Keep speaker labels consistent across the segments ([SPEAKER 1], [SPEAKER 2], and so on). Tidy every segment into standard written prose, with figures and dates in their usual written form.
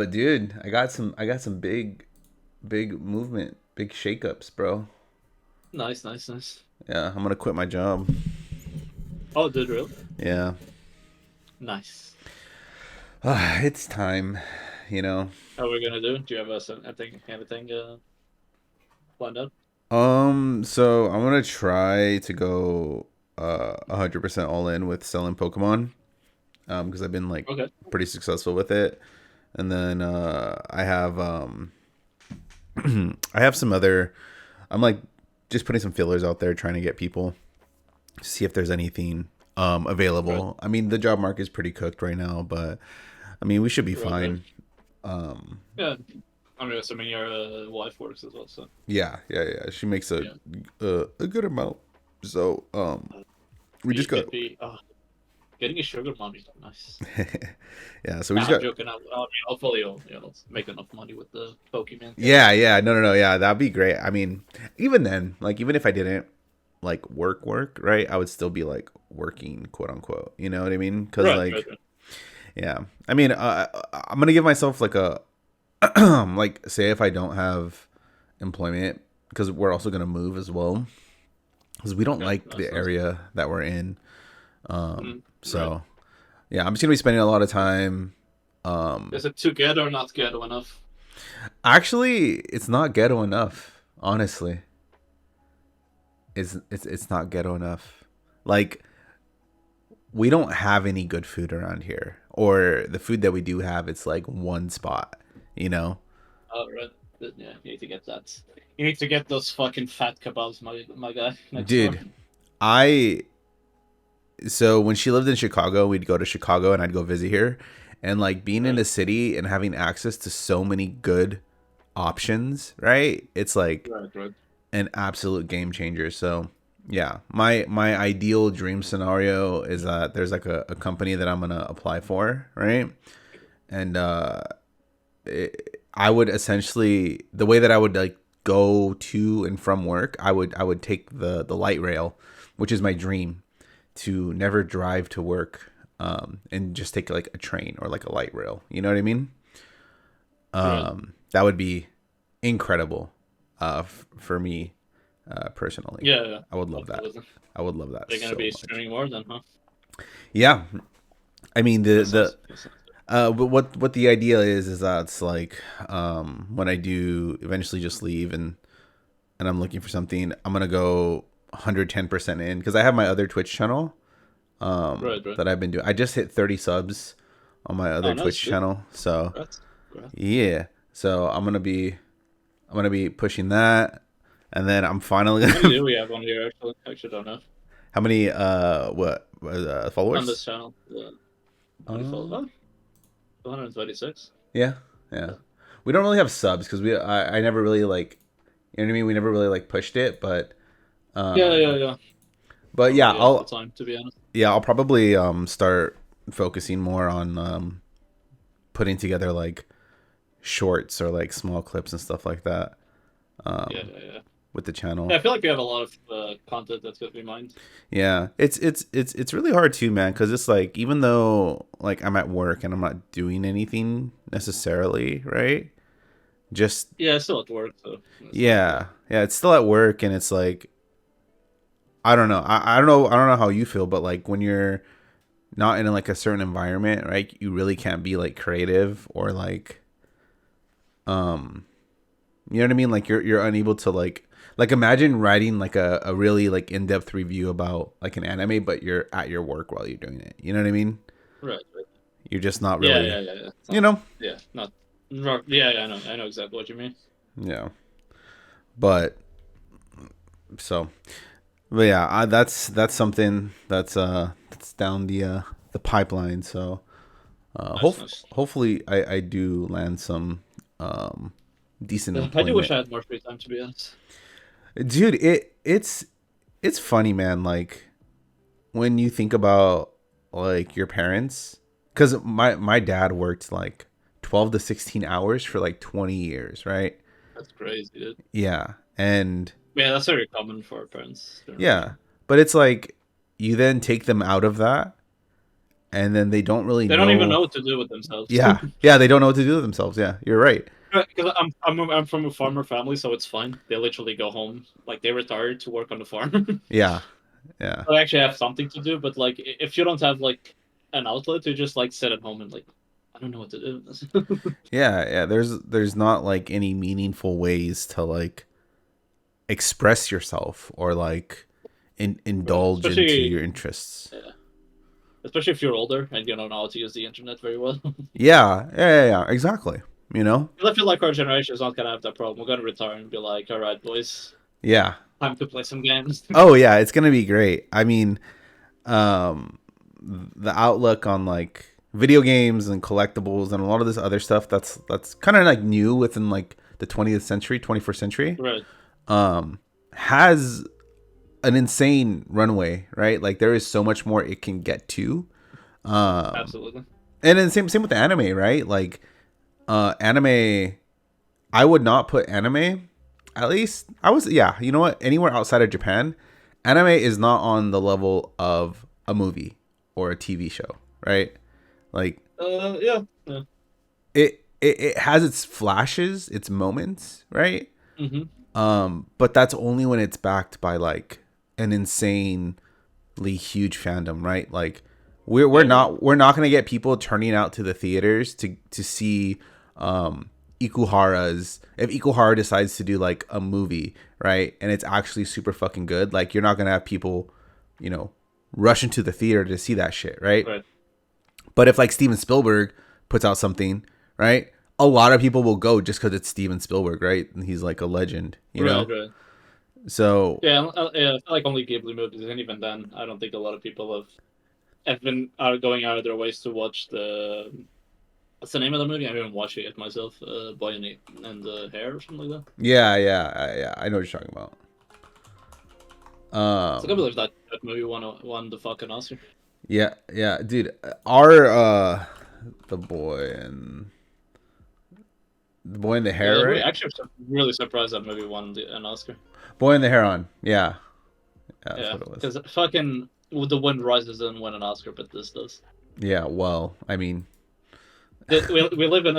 [SPEAKER 1] But dude, I got some big movement, big shakeups, bro.
[SPEAKER 2] Nice, nice, nice.
[SPEAKER 1] Yeah, I'm gonna quit my job.
[SPEAKER 2] Oh, did really?
[SPEAKER 1] Yeah,
[SPEAKER 2] Nice.
[SPEAKER 1] it's time, you know.
[SPEAKER 2] How are we gonna do? Do you have anything planned out?
[SPEAKER 1] So I'm gonna try to go 100% all in with selling Pokemon. Because I've been like
[SPEAKER 2] Okay.
[SPEAKER 1] pretty successful with it, and then I have some other. I'm like just putting some fillers out there, trying to get people to see if there's anything
[SPEAKER 2] Right.
[SPEAKER 1] available. I mean, the job market is pretty cooked right now, but I mean, we should be
[SPEAKER 2] Right. Right.
[SPEAKER 1] fine. Um,
[SPEAKER 2] Yeah. I mean, assuming your wife works as well, so
[SPEAKER 1] yeah. She makes
[SPEAKER 2] yeah.
[SPEAKER 1] a good amount. So we just got
[SPEAKER 2] Could be getting a sugar mommy. Nice.
[SPEAKER 1] yeah. So we
[SPEAKER 2] Nah,
[SPEAKER 1] just
[SPEAKER 2] I'm
[SPEAKER 1] got
[SPEAKER 2] joking. Hopefully you'll make enough money with the Pokemon thing.
[SPEAKER 1] yeah. No. Yeah, that'd be great. I mean, even then, like even if I didn't like work, right, I would still be like working, quote unquote. You know what I mean? Because
[SPEAKER 2] Right. Right.
[SPEAKER 1] like
[SPEAKER 2] Right.
[SPEAKER 1] yeah, I mean, I'm gonna give myself like a like say if I don't have employment because we're also gonna move as well because we don't
[SPEAKER 2] Okay.
[SPEAKER 1] like
[SPEAKER 2] Nice.
[SPEAKER 1] the
[SPEAKER 2] Nice.
[SPEAKER 1] area that we're in.
[SPEAKER 2] Right.
[SPEAKER 1] So yeah, I'm just gonna be spending a lot of time. Um,
[SPEAKER 2] Is it too ghetto or not ghetto enough?
[SPEAKER 1] Actually, it's not ghetto enough. Honestly, it's not ghetto enough. Like we don't have any good food around here, or the food that we do have, it's like one spot. You know,
[SPEAKER 2] Right. Yeah. You need to get that. You need to get those fucking fat kebabs, my guy next door.
[SPEAKER 1] dude. I so when she lived in Chicago, we'd go to Chicago and I'd go visit her. And like being in
[SPEAKER 2] Right.
[SPEAKER 1] a city and having access to so many good options, right? It's like
[SPEAKER 2] Right. Right.
[SPEAKER 1] an absolute game changer. So yeah, my ideal dream scenario is that there's like a company that I'm gonna apply for, right? And I would essentially the way that I would like go to and from work, I would take the light rail, which is my dream to never drive to work and just take like a train or like a light rail. You know what I mean?
[SPEAKER 2] Right.
[SPEAKER 1] That would be incredible for me personally.
[SPEAKER 2] Yeah. Yeah.
[SPEAKER 1] I would love that.
[SPEAKER 2] Absolutely.
[SPEAKER 1] I would love that
[SPEAKER 2] They're gonna
[SPEAKER 1] so
[SPEAKER 2] be
[SPEAKER 1] much.
[SPEAKER 2] streaming more then, huh?
[SPEAKER 1] Yeah, I mean
[SPEAKER 2] That sounds. That sounds good.
[SPEAKER 1] but what the idea is that it's like when I do eventually just leave and I'm looking for something, I'm gonna go 110% in because I have my other Twitch channel
[SPEAKER 2] Right. Right.
[SPEAKER 1] that I've been doing. I just hit 30 subs on my other
[SPEAKER 2] Oh, nice,
[SPEAKER 1] Twitch
[SPEAKER 2] dude.
[SPEAKER 1] channel, so
[SPEAKER 2] Congrats. Congrats.
[SPEAKER 1] yeah. So I'm gonna be pushing that, and then I'm finally
[SPEAKER 2] How many
[SPEAKER 1] gonna.
[SPEAKER 2] do we have on here? Actually don't know.
[SPEAKER 1] How many
[SPEAKER 2] On this
[SPEAKER 1] followers?
[SPEAKER 2] channel, how many followers?
[SPEAKER 1] Uh,
[SPEAKER 2] Oh, 226.
[SPEAKER 1] yeah, yeah. We don't really have subs because I never really like, you know what I mean. We never really like pushed it,
[SPEAKER 2] Yeah, yeah,
[SPEAKER 1] um,
[SPEAKER 2] yeah.
[SPEAKER 1] but yeah,
[SPEAKER 2] Probably the
[SPEAKER 1] I'll
[SPEAKER 2] time to be honest.
[SPEAKER 1] yeah I'll probably start focusing more on putting together like shorts or like small clips and stuff like that
[SPEAKER 2] Yeah,
[SPEAKER 1] um
[SPEAKER 2] yeah, yeah.
[SPEAKER 1] with the
[SPEAKER 2] Yeah,
[SPEAKER 1] channel.
[SPEAKER 2] I feel like we have a lot of content that's gonna be mined.
[SPEAKER 1] Yeah, it's really hard too, man, because it's like even though like I'm at work and I'm not doing anything necessarily, right? Just
[SPEAKER 2] Yeah, it's still at work, so it's like
[SPEAKER 1] yeah, it's still at work, and it's like I don't know, I don't know how you feel, but like when you're not in like a certain environment, right? You really can't be like creative or like um, you know what I mean? Like you're unable to like imagine writing like a really like in depth review about like an anime, but you're at your work while you're doing it. You know what I mean?
[SPEAKER 2] right, right.
[SPEAKER 1] You're just not
[SPEAKER 2] Yeah,
[SPEAKER 1] really,
[SPEAKER 2] yeah, yeah, yeah. It's
[SPEAKER 1] you
[SPEAKER 2] not,
[SPEAKER 1] know.
[SPEAKER 2] yeah, not. Yeah, yeah, I know exactly what you mean.
[SPEAKER 1] Yeah, but so, but yeah, that's something that's down the pipeline. So
[SPEAKER 2] Nice, nice.
[SPEAKER 1] hopefully I do land some um decent
[SPEAKER 2] I do wish
[SPEAKER 1] employment,
[SPEAKER 2] I had more free time to be honest.
[SPEAKER 1] dude. It's funny, man. Like when you think about like your parents, because my dad worked like 12 to 16 hours for like 20 years, right?
[SPEAKER 2] That's crazy, dude.
[SPEAKER 1] Yeah, and
[SPEAKER 2] Yeah, that's very common for our parents generally.
[SPEAKER 1] yeah, but it's like you then take them out of that and then they don't really
[SPEAKER 2] They don't even
[SPEAKER 1] know.
[SPEAKER 2] know what to do with themselves.
[SPEAKER 1] Yeah, yeah, they don't know what to do with themselves. Yeah, you're right.
[SPEAKER 2] Because I'm from a farmer family, so it's fine. They literally go home, like they retire to work on the farm.
[SPEAKER 1] Yeah, yeah,
[SPEAKER 2] I actually have something to do, but like if you don't have like an outlet, you just like sit at home and like I don't know what to do with this.
[SPEAKER 1] yeah, yeah. There's not like any meaningful ways to like express yourself or like
[SPEAKER 2] Right.
[SPEAKER 1] indulge into your interests.
[SPEAKER 2] Yeah. Especially if you're older and you don't know how to use the internet very well.
[SPEAKER 1] Yeah, yeah, yeah, yeah, exactly. You know?
[SPEAKER 2] I feel like our generation is not gonna have that problem. We're gonna retire and be like, all right, boys,
[SPEAKER 1] Yeah.
[SPEAKER 2] time to play some games.
[SPEAKER 1] Oh yeah, it's gonna be great. I mean, um, the outlook on like video games and collectibles and a lot of this other stuff that's kind of like new within like the 20th century, 21st century,
[SPEAKER 2] Right.
[SPEAKER 1] has an insane runway, right? Like there is so much more it can get to.
[SPEAKER 2] Absolutely.
[SPEAKER 1] And then same with the anime, right? Like anime, I would not put anime. At least I was, yeah. You know what? Anywhere outside of Japan, anime is not on the level of a movie or a TV show, right? Like
[SPEAKER 2] Yeah. Yeah.
[SPEAKER 1] it has its flashes, its moments, right?
[SPEAKER 2] Mm-hmm.
[SPEAKER 1] But that's only when it's backed by like an insanely huge fandom, right? Like we're not gonna get people turning out to the theaters to see Ikuhara's, if Ikuhara decides to do like a movie, right? And it's actually super fucking good, like you're not gonna have people, you know, rush into the theater to see that shit, right?
[SPEAKER 2] Right.
[SPEAKER 1] But if like Steven Spielberg puts out something, right? A lot of people will go just because it's Steven Spielberg, right? And he's like a legend, you know?
[SPEAKER 2] Right.
[SPEAKER 1] So
[SPEAKER 2] Yeah, yeah. I feel like only Ghibli movies, and even then, I don't think a lot of people have been going out of their ways to watch the. What's the name of the movie? I haven't watched it yet myself. Boy and the Hair or something like that.
[SPEAKER 1] yeah, I know what you're talking about.
[SPEAKER 2] So I can't believe that movie won the fucking Oscar.
[SPEAKER 1] Yeah, dude. Our the boy and the hair, right?
[SPEAKER 2] Actually, I'm really surprised that movie won an Oscar.
[SPEAKER 1] Boy in the hair on. Yeah, that's
[SPEAKER 2] Yeah,
[SPEAKER 1] what it was.
[SPEAKER 2] because fucking The Wind Rises didn't win an Oscar, but this does.
[SPEAKER 1] Yeah, well, I mean,
[SPEAKER 2] We live in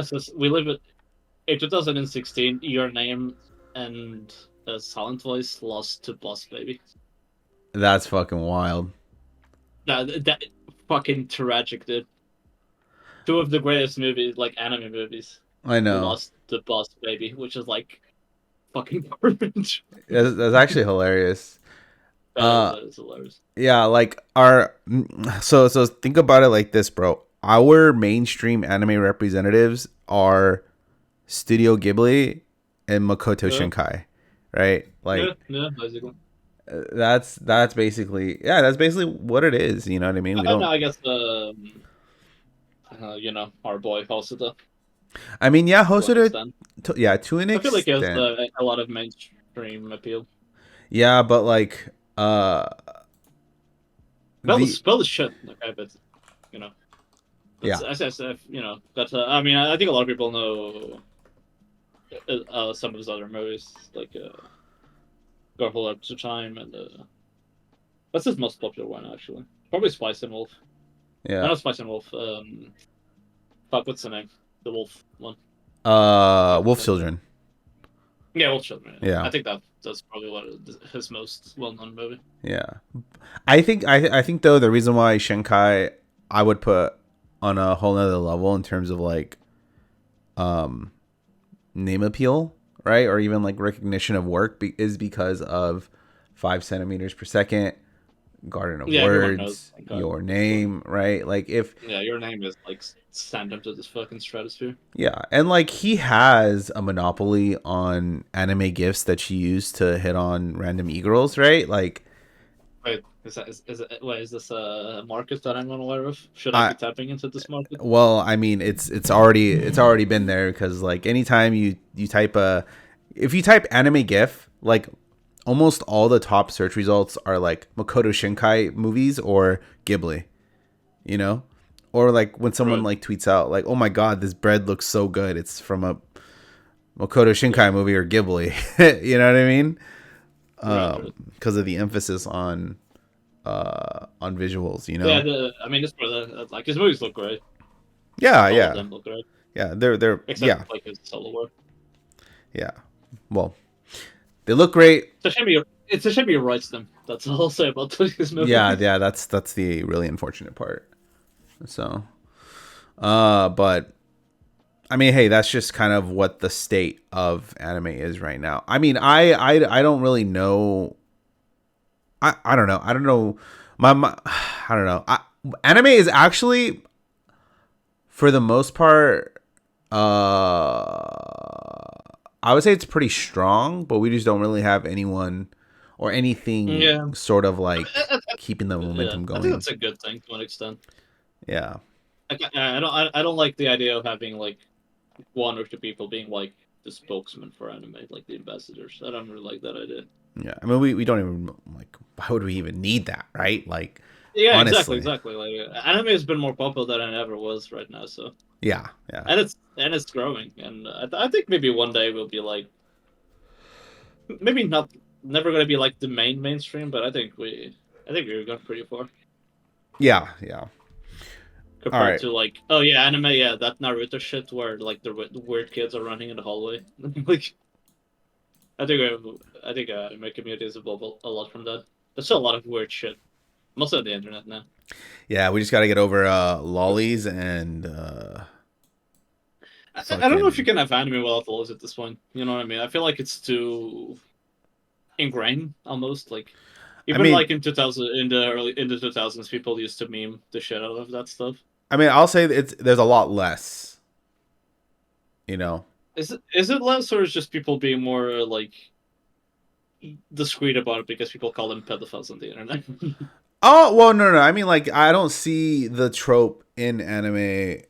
[SPEAKER 2] in 2016. Your Name and Silent Voice lost to Boss Baby.
[SPEAKER 1] that's fucking wild.
[SPEAKER 2] That fucking tragic, dude. Two of the greatest movies, like anime movies,
[SPEAKER 1] I know.
[SPEAKER 2] lost to Boss Baby, which is like fucking garbage.
[SPEAKER 1] That's actually hilarious.
[SPEAKER 2] That is hilarious.
[SPEAKER 1] Yeah, like our so think about it like this, bro. Our mainstream anime representatives are Studio Ghibli and Makoto
[SPEAKER 2] Yeah.
[SPEAKER 1] Shinkai, right? Like
[SPEAKER 2] Yeah, basically.
[SPEAKER 1] that's basically, yeah, that's basically what it is. You know what I mean? We
[SPEAKER 2] No,
[SPEAKER 1] don't.
[SPEAKER 2] I guess our boy Hosoda.
[SPEAKER 1] I mean, yeah,
[SPEAKER 2] To an
[SPEAKER 1] Hosoda.
[SPEAKER 2] extent.
[SPEAKER 1] Yeah, to an
[SPEAKER 2] I feel like he has
[SPEAKER 1] extent.
[SPEAKER 2] a lot of mainstream appeal.
[SPEAKER 1] Yeah, but like the
[SPEAKER 2] Spell is shit. Okay, but you know,
[SPEAKER 1] yeah.
[SPEAKER 2] that's SSF. But I mean, I think a lot of people know some of his other movies, like Garfield Up to Time, and that's his most popular one actually. Probably Spice and Wolf. I
[SPEAKER 1] Yeah.
[SPEAKER 2] know Spice and Wolf. Fuck, what's the name? The Wolf one.
[SPEAKER 1] Wolf Children.
[SPEAKER 2] Yeah, Wolf Children.
[SPEAKER 1] Yeah.
[SPEAKER 2] I think that's probably his most well-known movie.
[SPEAKER 1] Yeah. I think though the reason why Shinkai I would put on a whole nother level in terms of like name appeal, right? Or even like recognition of work is because of 5 centimeters per second, Garden of
[SPEAKER 2] Everyone knows.
[SPEAKER 1] Words, Your Name, right? Like if
[SPEAKER 2] Yeah, Your Name is like stand up to this fucking stratosphere.
[SPEAKER 1] yeah, and like he has a monopoly on anime gifts that you use to hit on random e-girls, right? Like
[SPEAKER 2] Wait, is this a market that I'm unaware of? Should I be tapping into this market?
[SPEAKER 1] well, I mean, it's already been there because like anytime you type if you type anime GIF, like almost all the top search results are like Makoto Shinkai movies or Ghibli, you know, or like when someone like tweets out like, "Oh my god, this bread looks so good," it's from a Makoto Shinkai movie or Ghibli, you know what I mean? Because of the emphasis on on visuals, you
[SPEAKER 2] Yeah,
[SPEAKER 1] know.
[SPEAKER 2] I mean, it's for like his movies look great.
[SPEAKER 1] Yeah,
[SPEAKER 2] All of
[SPEAKER 1] yeah,
[SPEAKER 2] them look great,
[SPEAKER 1] yeah. They're
[SPEAKER 2] except
[SPEAKER 1] yeah,
[SPEAKER 2] like his solo work.
[SPEAKER 1] yeah. Well, they look great.
[SPEAKER 2] It's a shame he writes them. That's all I'll say about his
[SPEAKER 1] Yeah,
[SPEAKER 2] movies.
[SPEAKER 1] yeah. That's the really unfortunate part. So, but I mean, hey, that's just kind of what the state of anime is right now. I mean, I don't really know. I don't know. I don't know. My I don't know. Anime is actually, for the most part, I would say it's pretty strong, but we just don't really have anyone or anything
[SPEAKER 2] Yeah,
[SPEAKER 1] sort of like keeping the
[SPEAKER 2] yeah.
[SPEAKER 1] momentum
[SPEAKER 2] I think
[SPEAKER 1] going.
[SPEAKER 2] that's a good thing to an extent.
[SPEAKER 1] Yeah.
[SPEAKER 2] I don't like the idea of having like one or two people being like the spokesman for anime, like the ambassadors. I don't really like that idea.
[SPEAKER 1] Yeah. I mean, we don't even like, why would we even need that, right? Like,
[SPEAKER 2] Yeah, exactly,
[SPEAKER 1] honestly.
[SPEAKER 2] exactly. Like anime has been more popular than it ever was right now. So
[SPEAKER 1] Yeah. Yeah.
[SPEAKER 2] and it's growing, and I think maybe one day we'll be like maybe not never gonna be like the mainstream, but I think we're going pretty far
[SPEAKER 1] Yeah. Yeah. All
[SPEAKER 2] compared
[SPEAKER 1] right.
[SPEAKER 2] to like oh yeah anime yeah that Naruto shit where like the weird kids are running in the hallway like I think my community has evolved a lot from that. There's still a lot of weird shit, mostly on the internet now.
[SPEAKER 1] Yeah. We just got to get over lollies and
[SPEAKER 2] I don't know if you
[SPEAKER 1] fucking.
[SPEAKER 2] can have anime without laws at this point. You know what I mean? I feel like it's too ingrained almost. Like
[SPEAKER 1] I
[SPEAKER 2] even
[SPEAKER 1] mean,
[SPEAKER 2] like in the 2000s, people used to meme the shit out of that stuff.
[SPEAKER 1] I'll say it's there's a lot less, you know.
[SPEAKER 2] Is it less or is just people being more like discreet about it because people call them pedophiles on the internet?
[SPEAKER 1] Oh, well, no, no. I mean, like, I don't see the trope in anime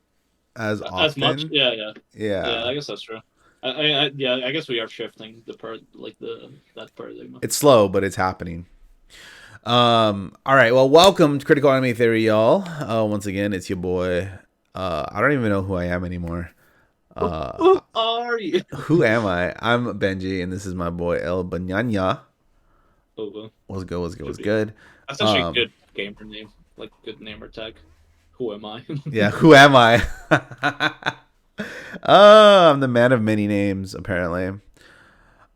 [SPEAKER 1] as
[SPEAKER 2] As much?
[SPEAKER 1] often.
[SPEAKER 2] Yeah, yeah, yeah.
[SPEAKER 1] Yeah.
[SPEAKER 2] I guess that's true. Yeah, I guess we are shifting the part like the that paradigm.
[SPEAKER 1] It's slow, but it's happening. All right. Well, welcome to Critical Anime Theory, y'all. Once again, it's your boy. I don't even know who I am anymore. Uh,
[SPEAKER 2] Who are you?
[SPEAKER 1] who am I? I'm Benji, and this is my boy El Banyanya.
[SPEAKER 2] Oh,
[SPEAKER 1] What's good? What's good?
[SPEAKER 2] should
[SPEAKER 1] What's
[SPEAKER 2] be.
[SPEAKER 1] good?
[SPEAKER 2] That's actually a good gamer name, like good name or tag. Who am I?
[SPEAKER 1] Yeah. Who am I? I'm the man of many names, apparently.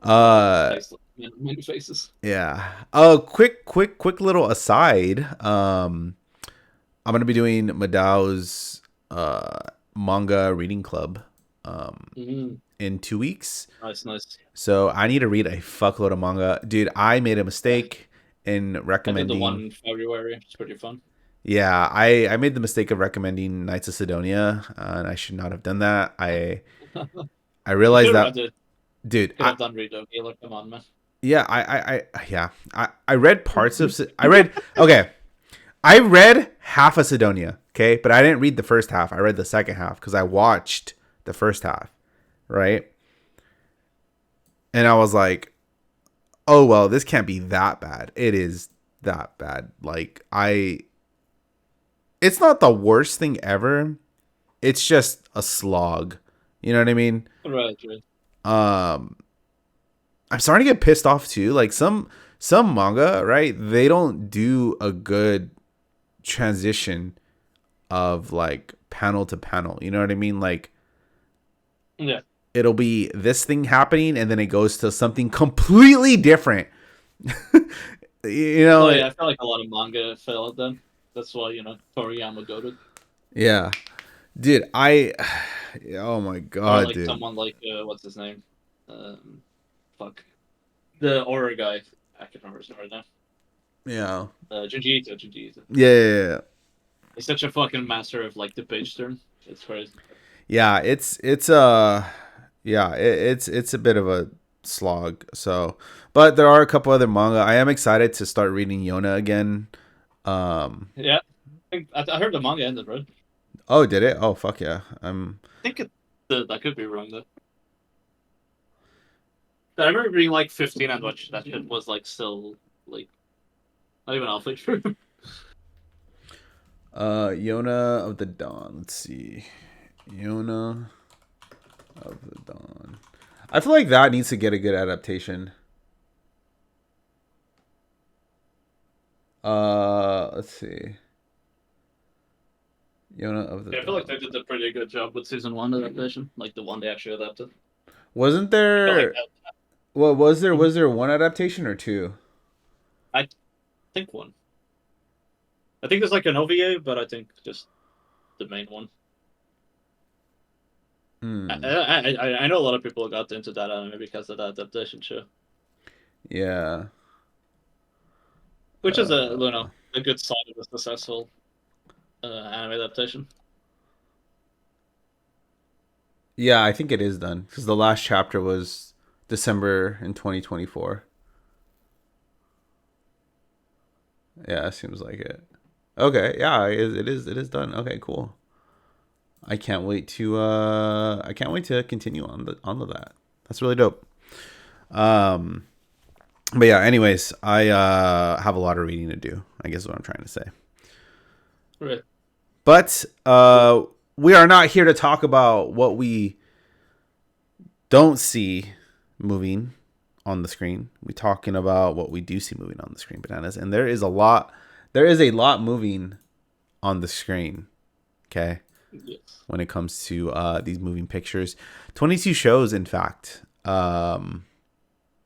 [SPEAKER 1] Uh,
[SPEAKER 2] Face, many faces.
[SPEAKER 1] yeah. Quick little aside. I'm gonna be doing Madao's manga reading club
[SPEAKER 2] Mm-hmm.
[SPEAKER 1] in 2 weeks.
[SPEAKER 2] Nice, nice.
[SPEAKER 1] So I need to read a fuckload of manga, dude. I made a mistake in
[SPEAKER 2] I did the one
[SPEAKER 1] recommending.
[SPEAKER 2] in February. It's pretty fun.
[SPEAKER 1] Yeah, I made the mistake of recommending Knights of Sidonia, and I should not have done that. I
[SPEAKER 2] You
[SPEAKER 1] realized
[SPEAKER 2] should have
[SPEAKER 1] that,
[SPEAKER 2] read it.
[SPEAKER 1] dude.
[SPEAKER 2] Could have done Rito Healer. Come on, man.
[SPEAKER 1] Yeah, yeah, I read parts of. I read okay. I read half of Sidonia, okay, but I didn't read the first half. I read the second half because I watched the first half, right? And I was like, oh well, this can't be that bad. It is that bad. Like it's not the worst thing ever. It's just a slog. You know what I mean?
[SPEAKER 2] Right, right.
[SPEAKER 1] Um, I'm starting to get pissed off too. Like some manga, right? They don't do a good transition of like panel to panel. You know what I mean? Like
[SPEAKER 2] Yeah.
[SPEAKER 1] it'll be this thing happening and then it goes to something completely different. you
[SPEAKER 2] Oh
[SPEAKER 1] know?
[SPEAKER 2] yeah, I feel like a lot of manga fell at them. That's why Toriyama got it,
[SPEAKER 1] Yeah. Dude, oh my
[SPEAKER 2] or
[SPEAKER 1] god,
[SPEAKER 2] like
[SPEAKER 1] dude.
[SPEAKER 2] someone like what's his name? Um, fuck the horror guy. I can't remember his name right now.
[SPEAKER 1] Yeah.
[SPEAKER 2] Junji Ito. Junji Ito.
[SPEAKER 1] Yeah, yeah, yeah.
[SPEAKER 2] He's such a fucking master of like the page turn. It's crazy.
[SPEAKER 1] Yeah, yeah, it's a bit of a slog. So, but there are a couple other manga. I am excited to start reading Yona again.
[SPEAKER 2] Yeah, I heard the manga ended, right?
[SPEAKER 1] Oh, did it? Oh, fuck yeah.
[SPEAKER 2] I think it. I could be wrong though. I remember being like 15 and watching that shit was like still like not even halfway through.
[SPEAKER 1] Yona of the Dawn. Let's see. Yona of the Dawn. I feel like that needs to get a good adaptation. let's see. Yona of the
[SPEAKER 2] Yeah, I feel like they
[SPEAKER 1] Dawn.
[SPEAKER 2] did a pretty good job with season one adaptation, like the one they actually adapted.
[SPEAKER 1] Wasn't
[SPEAKER 2] I feel like
[SPEAKER 1] there?
[SPEAKER 2] that.
[SPEAKER 1] What was there?
[SPEAKER 2] Mhm.
[SPEAKER 1] Was there one adaptation or two?
[SPEAKER 2] I think one. I think there's like an OVA, but I think just the main one.
[SPEAKER 1] Hmm.
[SPEAKER 2] I know a lot of people got into that anime because of that adaptation show,
[SPEAKER 1] Yeah.
[SPEAKER 2] which is
[SPEAKER 1] Uh.
[SPEAKER 2] a good sign of a successful anime adaptation.
[SPEAKER 1] Yeah, I think it is done because the last chapter was December in 2024. Yeah, it seems like it. Okay, yeah, it is done. Okay, cool. I can't wait to continue on to that. That's really dope. Um but yeah, anyways, I have a lot of reading to do, I guess is what I'm trying to say.
[SPEAKER 2] Right.
[SPEAKER 1] But we are not here to talk about what we don't see moving on the screen. We're talking about what we do see moving on the screen, bananas. And there is a lot moving on the screen. Okay.
[SPEAKER 2] Yes.
[SPEAKER 1] When it comes to these moving pictures, 22 shows, in fact.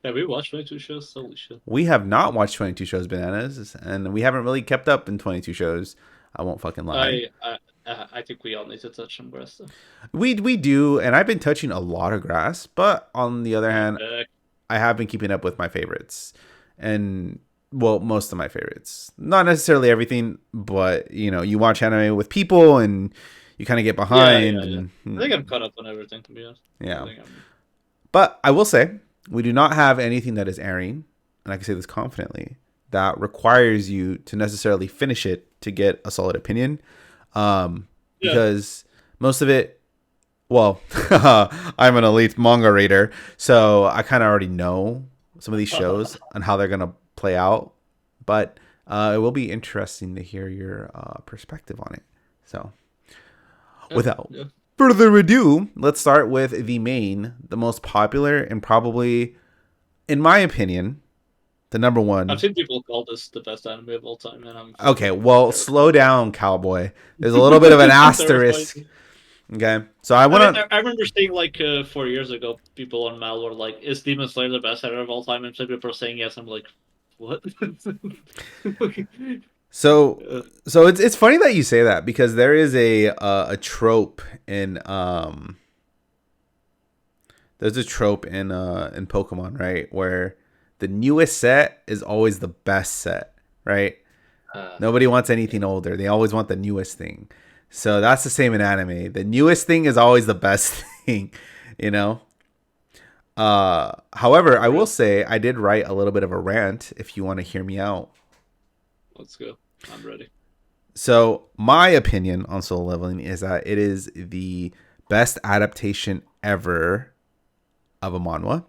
[SPEAKER 2] Yeah, we watched 22 shows. Holy shit.
[SPEAKER 1] We have not watched 22 shows, bananas, and we haven't really kept up in 22 shows. I won't fucking lie.
[SPEAKER 2] I I I think we all need to touch some grass. Though.
[SPEAKER 1] We do, and I've been touching a lot of grass, but on the other hand,
[SPEAKER 2] Uh,
[SPEAKER 1] I have been keeping up with my favorites, and well, most of my favorites. Not necessarily everything, but you watch anime with people, and you kind of get behind,
[SPEAKER 2] yeah.
[SPEAKER 1] and
[SPEAKER 2] I think I'm caught up on everything, to be honest. I
[SPEAKER 1] yeah.
[SPEAKER 2] think I'm.
[SPEAKER 1] But I will say, we do not have anything that is airing, and I can say this confidently, that requires you to necessarily finish it to get a solid opinion,
[SPEAKER 2] Yeah.
[SPEAKER 1] because most of it, well, I'm an elite manga reader, so I kind of already know some of these shows and how they're gonna play out. But it will be interesting to hear your perspective on it. So, without
[SPEAKER 2] Yeah.
[SPEAKER 1] further ado, let's start with the most popular, and probably, in my opinion, the number
[SPEAKER 2] I've
[SPEAKER 1] one.
[SPEAKER 2] seen people call this the best anime of all time, and I'm
[SPEAKER 1] Okay,
[SPEAKER 2] fucking
[SPEAKER 1] well, slow
[SPEAKER 2] terrified.
[SPEAKER 1] down, cowboy. There's a little bit of an
[SPEAKER 2] I'm terrified.
[SPEAKER 1] asterisk. Okay, so I
[SPEAKER 2] I mean,
[SPEAKER 1] want to.
[SPEAKER 2] I remember seeing like 4 years ago, people on Mal were like, "Is Demon Slayer the best anime of all time?" And some people are saying yes. I'm like, "What?"
[SPEAKER 1] So,
[SPEAKER 2] Uh,
[SPEAKER 1] it's funny that you say that, because there is a trope in there's a trope in Pokemon, right, where the newest set is always the best set, right?
[SPEAKER 2] uh,
[SPEAKER 1] Nobody wants anything older. They always want the newest thing. So that's the same in anime. The newest thing is always the best thing, you know? However, I will
[SPEAKER 2] real.
[SPEAKER 1] say I did write a little bit of a rant if you want to hear me out.
[SPEAKER 2] Let's go. I'm ready.
[SPEAKER 1] So, my opinion on Solo Leveling is that it is the best adaptation ever of a manhwa.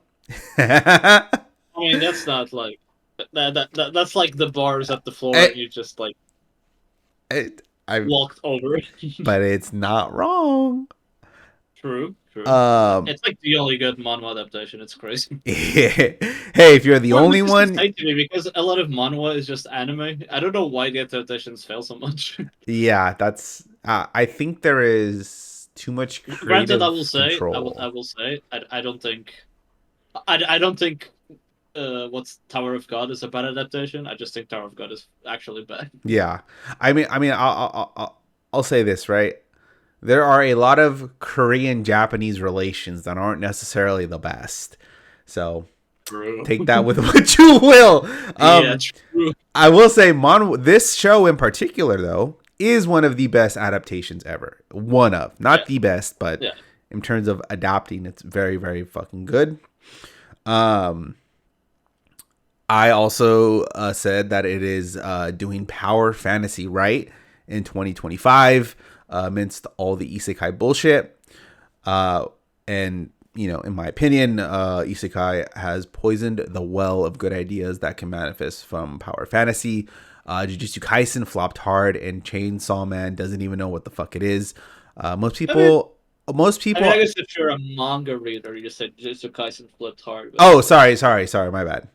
[SPEAKER 2] I mean, that's not like that's like the bars at the floor, and
[SPEAKER 1] it,
[SPEAKER 2] you just like
[SPEAKER 1] I,
[SPEAKER 2] walked over it.
[SPEAKER 1] but it's not wrong.
[SPEAKER 2] True, true.
[SPEAKER 1] Um,
[SPEAKER 2] It's like the only good manhwa adaptation. It's crazy.
[SPEAKER 1] hey, if you're the
[SPEAKER 2] Or
[SPEAKER 1] only
[SPEAKER 2] which is
[SPEAKER 1] one,
[SPEAKER 2] insane to me because a lot of manhwa is just anime. I don't know why the adaptations fail so much.
[SPEAKER 1] yeah, that's. I think there is too much
[SPEAKER 2] Granted,
[SPEAKER 1] creative
[SPEAKER 2] I
[SPEAKER 1] control.
[SPEAKER 2] will say, I don't think, I don't think, what's Tower of God is a bad adaptation. I just think Tower of God is actually bad.
[SPEAKER 1] Yeah, I'll say this, right. There are a lot of Korean Japanese relations that aren't necessarily the best. So
[SPEAKER 2] True.
[SPEAKER 1] take that with what you will.
[SPEAKER 2] Yeah, true.
[SPEAKER 1] I will say, this show in particular, though, is one of the best adaptations ever. One of,
[SPEAKER 2] Yeah,
[SPEAKER 1] not the best, but
[SPEAKER 2] yeah.
[SPEAKER 1] in terms of adapting, it's very, very fucking good. Um, I also said that it is doing power fantasy right in 2025, amidst all the isekai bullshit. And in my opinion, isekai has poisoned the well of good ideas that can manifest from power fantasy. Jujutsu Kaisen flopped hard, and Chainsaw Man doesn't even know what the fuck it is. Most
[SPEAKER 2] I mean,
[SPEAKER 1] people, most
[SPEAKER 2] I
[SPEAKER 1] people.
[SPEAKER 2] guess if you're a manga reader, you said Jujutsu Kaisen flipped hard, but
[SPEAKER 1] Oh, sorry, my bad.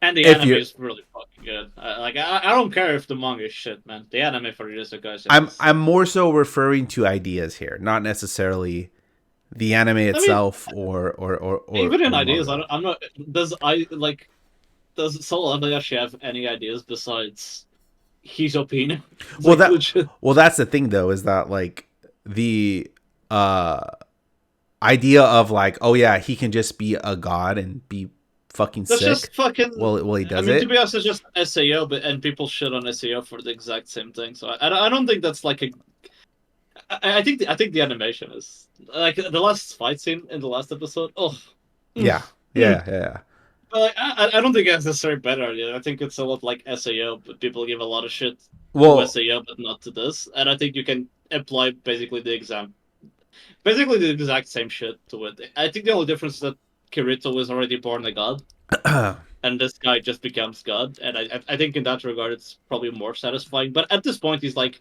[SPEAKER 2] And the
[SPEAKER 1] If
[SPEAKER 2] anime
[SPEAKER 1] you're
[SPEAKER 2] is really fucking good. I don't care if the manga is shit, man. The anime for Jujutsu Kaisen
[SPEAKER 1] I'm
[SPEAKER 2] is.
[SPEAKER 1] I'm more so referring to ideas here, not necessarily the anime
[SPEAKER 2] I mean,
[SPEAKER 1] itself or
[SPEAKER 2] even in
[SPEAKER 1] or the
[SPEAKER 2] ideas,
[SPEAKER 1] manga.
[SPEAKER 2] I'm not. Does I like? Does Solo Leveling actually have any ideas besides his opinion? It's
[SPEAKER 1] Well
[SPEAKER 2] like
[SPEAKER 1] that
[SPEAKER 2] legit.
[SPEAKER 1] well that's the thing though, is that like the uh idea of like, oh yeah, he can just be a god and be fucking
[SPEAKER 2] That's
[SPEAKER 1] sick.
[SPEAKER 2] just fucking.
[SPEAKER 1] Well, he
[SPEAKER 2] I
[SPEAKER 1] does
[SPEAKER 2] mean, to
[SPEAKER 1] it.
[SPEAKER 2] be honest, it's just SAO, but and people shit on SAO for the exact same thing. So I don't think that's like a. I think the animation is like the last fight scene in the last episode. Oh,
[SPEAKER 1] Yeah, yeah, yeah.
[SPEAKER 2] but like, I don't think it's necessarily better idea. I think it's a lot like SAO, but people give a lot of shit to
[SPEAKER 1] Well,
[SPEAKER 2] SAO, but not to this. And I think you can apply basically the exact same shit to it. I think the only difference is that Kirito was already born a god, and this guy just becomes god. And I think in that regard, it's probably more satisfying. But at this point, he's like,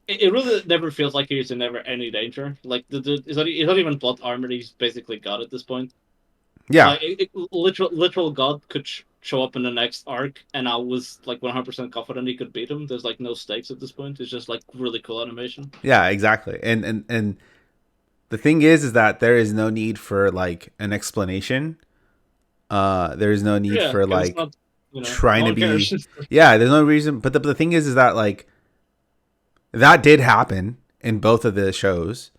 [SPEAKER 2] it really never feels like he's in ever any danger. Like he's not even plot armor. He's basically god at this point.
[SPEAKER 1] yeah,
[SPEAKER 2] Like literal god could show up in the next arc, and I was like 100% confident he could beat him. There's like no stakes at this point. It's just like really cool animation.
[SPEAKER 1] yeah, exactly. And the thing is that there is no need for like an explanation. There is no need
[SPEAKER 2] Yeah,
[SPEAKER 1] for
[SPEAKER 2] because it's
[SPEAKER 1] like
[SPEAKER 2] not, no
[SPEAKER 1] trying to
[SPEAKER 2] one cares.
[SPEAKER 1] be. Yeah, there's no reason. But the thing is that like that did happen in both of the shows,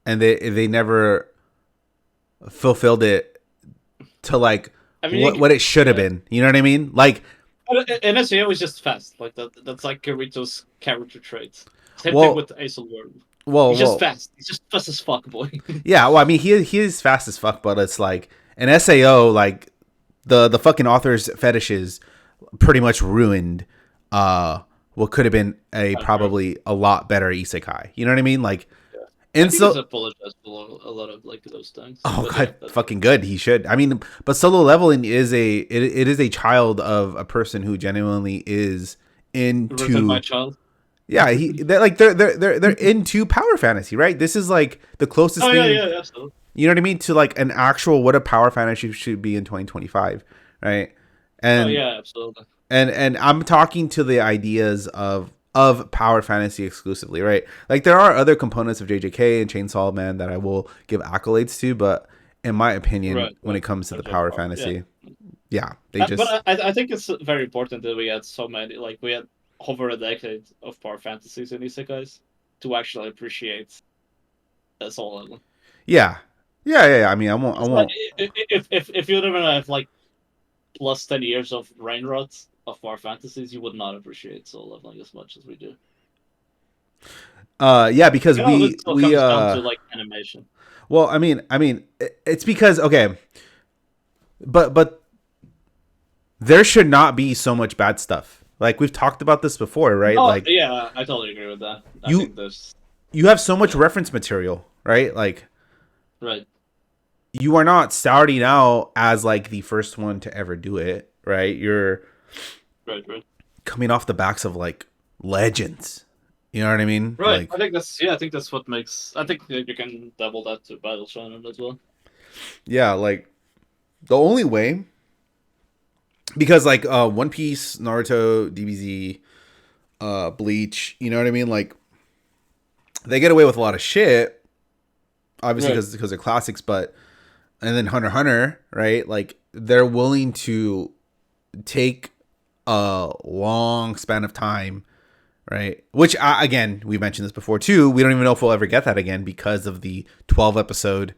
[SPEAKER 1] and they never fulfilled it to like
[SPEAKER 2] I mean,
[SPEAKER 1] what it should have
[SPEAKER 2] yeah.
[SPEAKER 1] been. You know what I mean? Like,
[SPEAKER 2] And SEO is just fast. Like that's like Kirito's character trait. Same thing
[SPEAKER 1] well,
[SPEAKER 2] with Ace of World.
[SPEAKER 1] well,
[SPEAKER 2] He's just
[SPEAKER 1] well,
[SPEAKER 2] fast. He's just fast as fuck, boy.
[SPEAKER 1] yeah. Well, I mean, he is fast as fuck, but it's like an Sao, like the fucking author's fetishes pretty much ruined what could have been a
[SPEAKER 2] Not true.
[SPEAKER 1] probably a lot better isekai. You know what I mean? Like,
[SPEAKER 2] Yeah. I
[SPEAKER 1] and
[SPEAKER 2] think he's
[SPEAKER 1] so
[SPEAKER 2] apologized for a lot of like those things.
[SPEAKER 1] oh
[SPEAKER 2] But yeah,
[SPEAKER 1] god, fucking good. He should. I mean, but solo leveling is it is a child of a person who genuinely is
[SPEAKER 2] written by
[SPEAKER 1] into.
[SPEAKER 2] child.
[SPEAKER 1] Yeah, they're into power fantasy, right? This is like the closest
[SPEAKER 2] Oh yeah,
[SPEAKER 1] thing,
[SPEAKER 2] yeah, absolutely.
[SPEAKER 1] you know what I mean, to like an actual what a power fantasy should be in 2025, right?
[SPEAKER 2] Oh
[SPEAKER 1] And
[SPEAKER 2] yeah, absolutely.
[SPEAKER 1] and I'm talking to the ideas of power fantasy exclusively, right? Like there are other components of JJK and Chainsaw Man that I will give accolades to, but in my opinion,
[SPEAKER 2] Right,
[SPEAKER 1] when
[SPEAKER 2] right.
[SPEAKER 1] it comes to the
[SPEAKER 2] Okay,
[SPEAKER 1] power
[SPEAKER 2] well, yeah.
[SPEAKER 1] fantasy, yeah, they
[SPEAKER 2] But
[SPEAKER 1] just
[SPEAKER 2] I think it's very important that we had so many, like we had over a decade of power fantasies in isekais to actually appreciate Soul Leveling.
[SPEAKER 1] yeah, yeah. I mean, I
[SPEAKER 2] It's like,
[SPEAKER 1] won't.
[SPEAKER 2] if you didn't have like plus 10 years of rain rods of power fantasies, you would not appreciate Soul Leveling as much as we do.
[SPEAKER 1] Yeah, because
[SPEAKER 2] And all of it still
[SPEAKER 1] we
[SPEAKER 2] comes down to like animation.
[SPEAKER 1] well, I mean, it's because okay, but there should not be so much bad stuff. Like we've talked about this before, right?
[SPEAKER 2] Oh
[SPEAKER 1] Like
[SPEAKER 2] yeah, I totally agree with that. I
[SPEAKER 1] you
[SPEAKER 2] think there's
[SPEAKER 1] you have so much
[SPEAKER 2] yeah,
[SPEAKER 1] reference material, right? Like
[SPEAKER 2] right,
[SPEAKER 1] you are not starting out as like the first one to ever do it, right? You're
[SPEAKER 2] right.
[SPEAKER 1] coming off the backs of like legends. You know what I mean?
[SPEAKER 2] Right.
[SPEAKER 1] Like
[SPEAKER 2] I think that's what makes. I think that you can double that to Battle Shonen as well.
[SPEAKER 1] yeah, like the only way, because like One Piece, Naruto, DBZ, Bleach, you know what I mean? Like they get away with a lot of shit, obviously
[SPEAKER 2] Right.
[SPEAKER 1] because they're classics, but and then Hunter x Hunter, right? Like they're willing to take a long span of time, right? Which again, we mentioned this before too. We don't even know if we'll ever get that again because of the 12 episode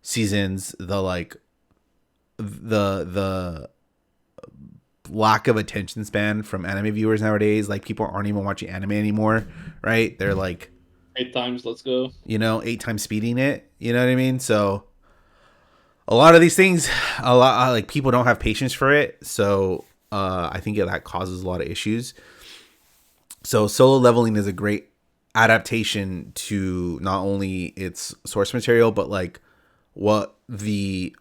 [SPEAKER 1] seasons, the like the lack of attention span from anime viewers nowadays. Like people aren't even watching anime anymore, right? They're like,
[SPEAKER 2] 8 times. Let's go.
[SPEAKER 1] 8 times speeding it. You know what I mean? So a lot of these things, a lot like people don't have patience for it. So I think that causes a lot of issues. So solo leveling is a great adaptation to not only its source material, but like what the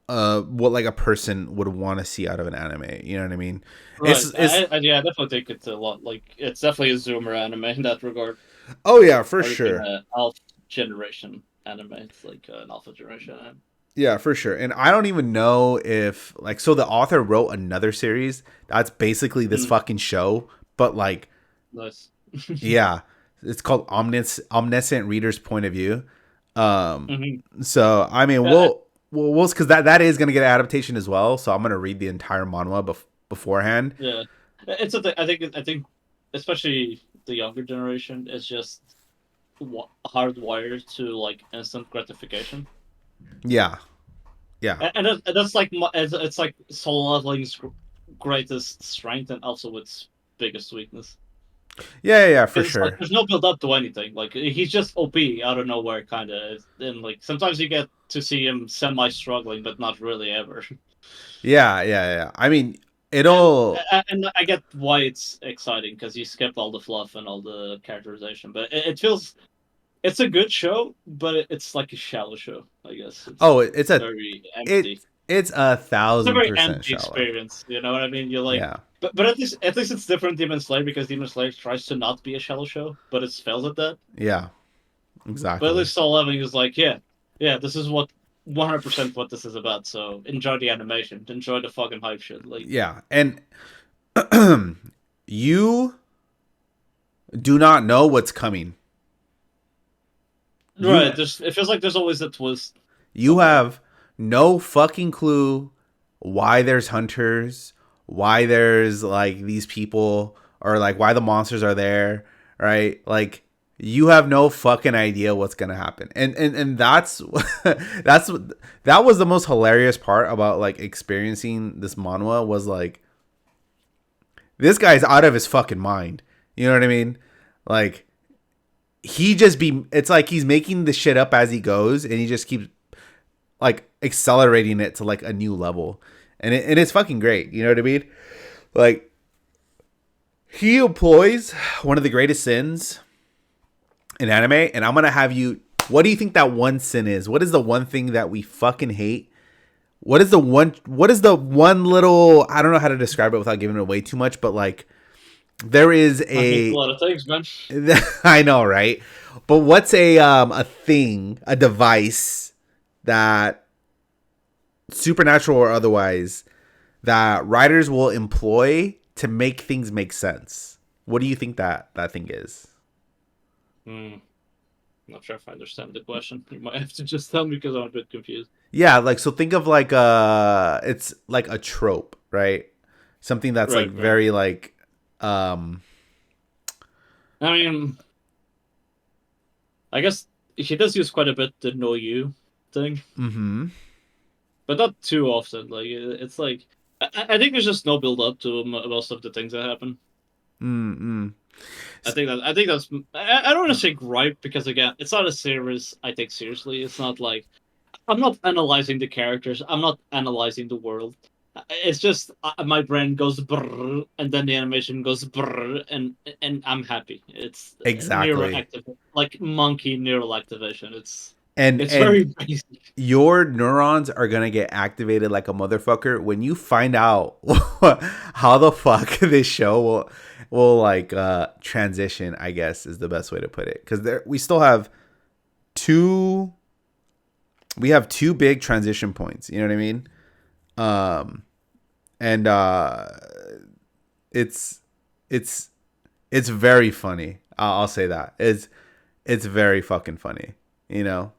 [SPEAKER 1] what like a person would want to see out of an anime. You know what I mean?
[SPEAKER 2] Right.
[SPEAKER 1] It's
[SPEAKER 2] Yeah, I definitely think it's a lot. Like it's definitely a Zoomer anime in that regard,
[SPEAKER 1] oh yeah, for
[SPEAKER 2] or even
[SPEAKER 1] sure.
[SPEAKER 2] an Alpha generation anime. It's like an Alpha generation anime.
[SPEAKER 1] Yeah, for sure. And I don't even know if like so the author wrote another series that's basically this
[SPEAKER 2] Mm,
[SPEAKER 1] fucking show, but like
[SPEAKER 2] nice.
[SPEAKER 1] yeah, it's called Omniscient Reader's Point of View. Um
[SPEAKER 2] Hmm.
[SPEAKER 1] so I mean
[SPEAKER 2] Yeah,
[SPEAKER 1] we'll cuz that is going to get an adaptation as well, so I'm going to read the entire manhwa beforehand.
[SPEAKER 2] yeah. It's a I think especially the younger generation is just hardwired to like instant gratification,
[SPEAKER 1] Yeah. Yeah.
[SPEAKER 2] and that's like it's like Solo Leveling's greatest strength and also its biggest weakness.
[SPEAKER 1] Yeah, for
[SPEAKER 2] Because it's like
[SPEAKER 1] sure.
[SPEAKER 2] there's no build up to anything. Like he's just OP out of nowhere, kind of. And like sometimes you get to see him semi struggling, but not really ever.
[SPEAKER 1] Yeah. I mean,
[SPEAKER 2] And
[SPEAKER 1] it'll
[SPEAKER 2] and I get why it's exciting because you skip all the fluff and all the characterization, but it feels it's a good show, but it's like a shallow show. I guess
[SPEAKER 1] oh,
[SPEAKER 2] it's
[SPEAKER 1] it's a
[SPEAKER 2] very empty.
[SPEAKER 1] it's a
[SPEAKER 2] It's a
[SPEAKER 1] thousand
[SPEAKER 2] very
[SPEAKER 1] percent
[SPEAKER 2] empty
[SPEAKER 1] shallow.
[SPEAKER 2] experience. You know what I mean? You're like,
[SPEAKER 1] Yeah.
[SPEAKER 2] but at least it's different Demon Slayer because Demon Slayer tries to not be a shallow show, but it fails at that.
[SPEAKER 1] Yeah.
[SPEAKER 2] But at
[SPEAKER 1] Exactly.
[SPEAKER 2] least Soul Leveling is like, yeah, this is what 100% what this is about. So enjoy the animation, enjoy the fucking hype shit. Like,
[SPEAKER 1] Yeah. And you do not know what's coming. You
[SPEAKER 2] right? Just it feels like there's always a twist
[SPEAKER 1] you
[SPEAKER 2] somewhere.
[SPEAKER 1] have no fucking clue why there's hunters, why there's like these people or like why the monsters are there, right? Like you have no fucking idea what's going to happen. And that's that's that was the most hilarious part about like experiencing this manhwa was like this guy's out of his fucking mind. You know what I mean? Like he just be it's like he's making the shit up as he goes and he just keeps like accelerating it to like a new level. And it's fucking great. You know what I mean? Like he employs one of the greatest sins in anime, and I'm gonna have you. What do you think that one sin is? What is the one thing that we fucking hate? What is the one? What is the one little? I don't know how to describe it without giving it away too much, but like there is
[SPEAKER 2] I hate a
[SPEAKER 1] a.
[SPEAKER 2] lot of things, man.
[SPEAKER 1] I know, right? But what's a thing, a device that supernatural or otherwise that writers will employ to make things make sense? What do you think that thing is?
[SPEAKER 2] Hmm. Not sure if I understand the question. You might have to just tell me because I'm a bit confused.
[SPEAKER 1] Yeah, like so think of like it's like a trope, right? Something that's like
[SPEAKER 2] Right, right.
[SPEAKER 1] very like um
[SPEAKER 2] I mean, I guess he does use quite a bit the know you thing,
[SPEAKER 1] mhm.
[SPEAKER 2] but not too often. Like it's like I think there's just no build up to most of the things that happen.
[SPEAKER 1] Mm.
[SPEAKER 2] I think that's I don't want to say gripe because again, it's not a series I take seriously. It's not like I'm not analyzing the characters. I'm not analyzing the world. It's just my brain goes brrr, and then the animation goes brrr, and I'm happy. It's neural
[SPEAKER 1] Exactly.
[SPEAKER 2] active, like monkey neural activation.
[SPEAKER 1] And
[SPEAKER 2] It's very
[SPEAKER 1] and
[SPEAKER 2] basic.
[SPEAKER 1] your neurons are gonna get activated like a motherfucker when you find out how the fuck this show will like transition, I guess is the best way to put it. Because there we still have two we have two big transition points. You know what I mean? Um, and it's it's it's very funny. I'll say that it's very fucking funny. You know,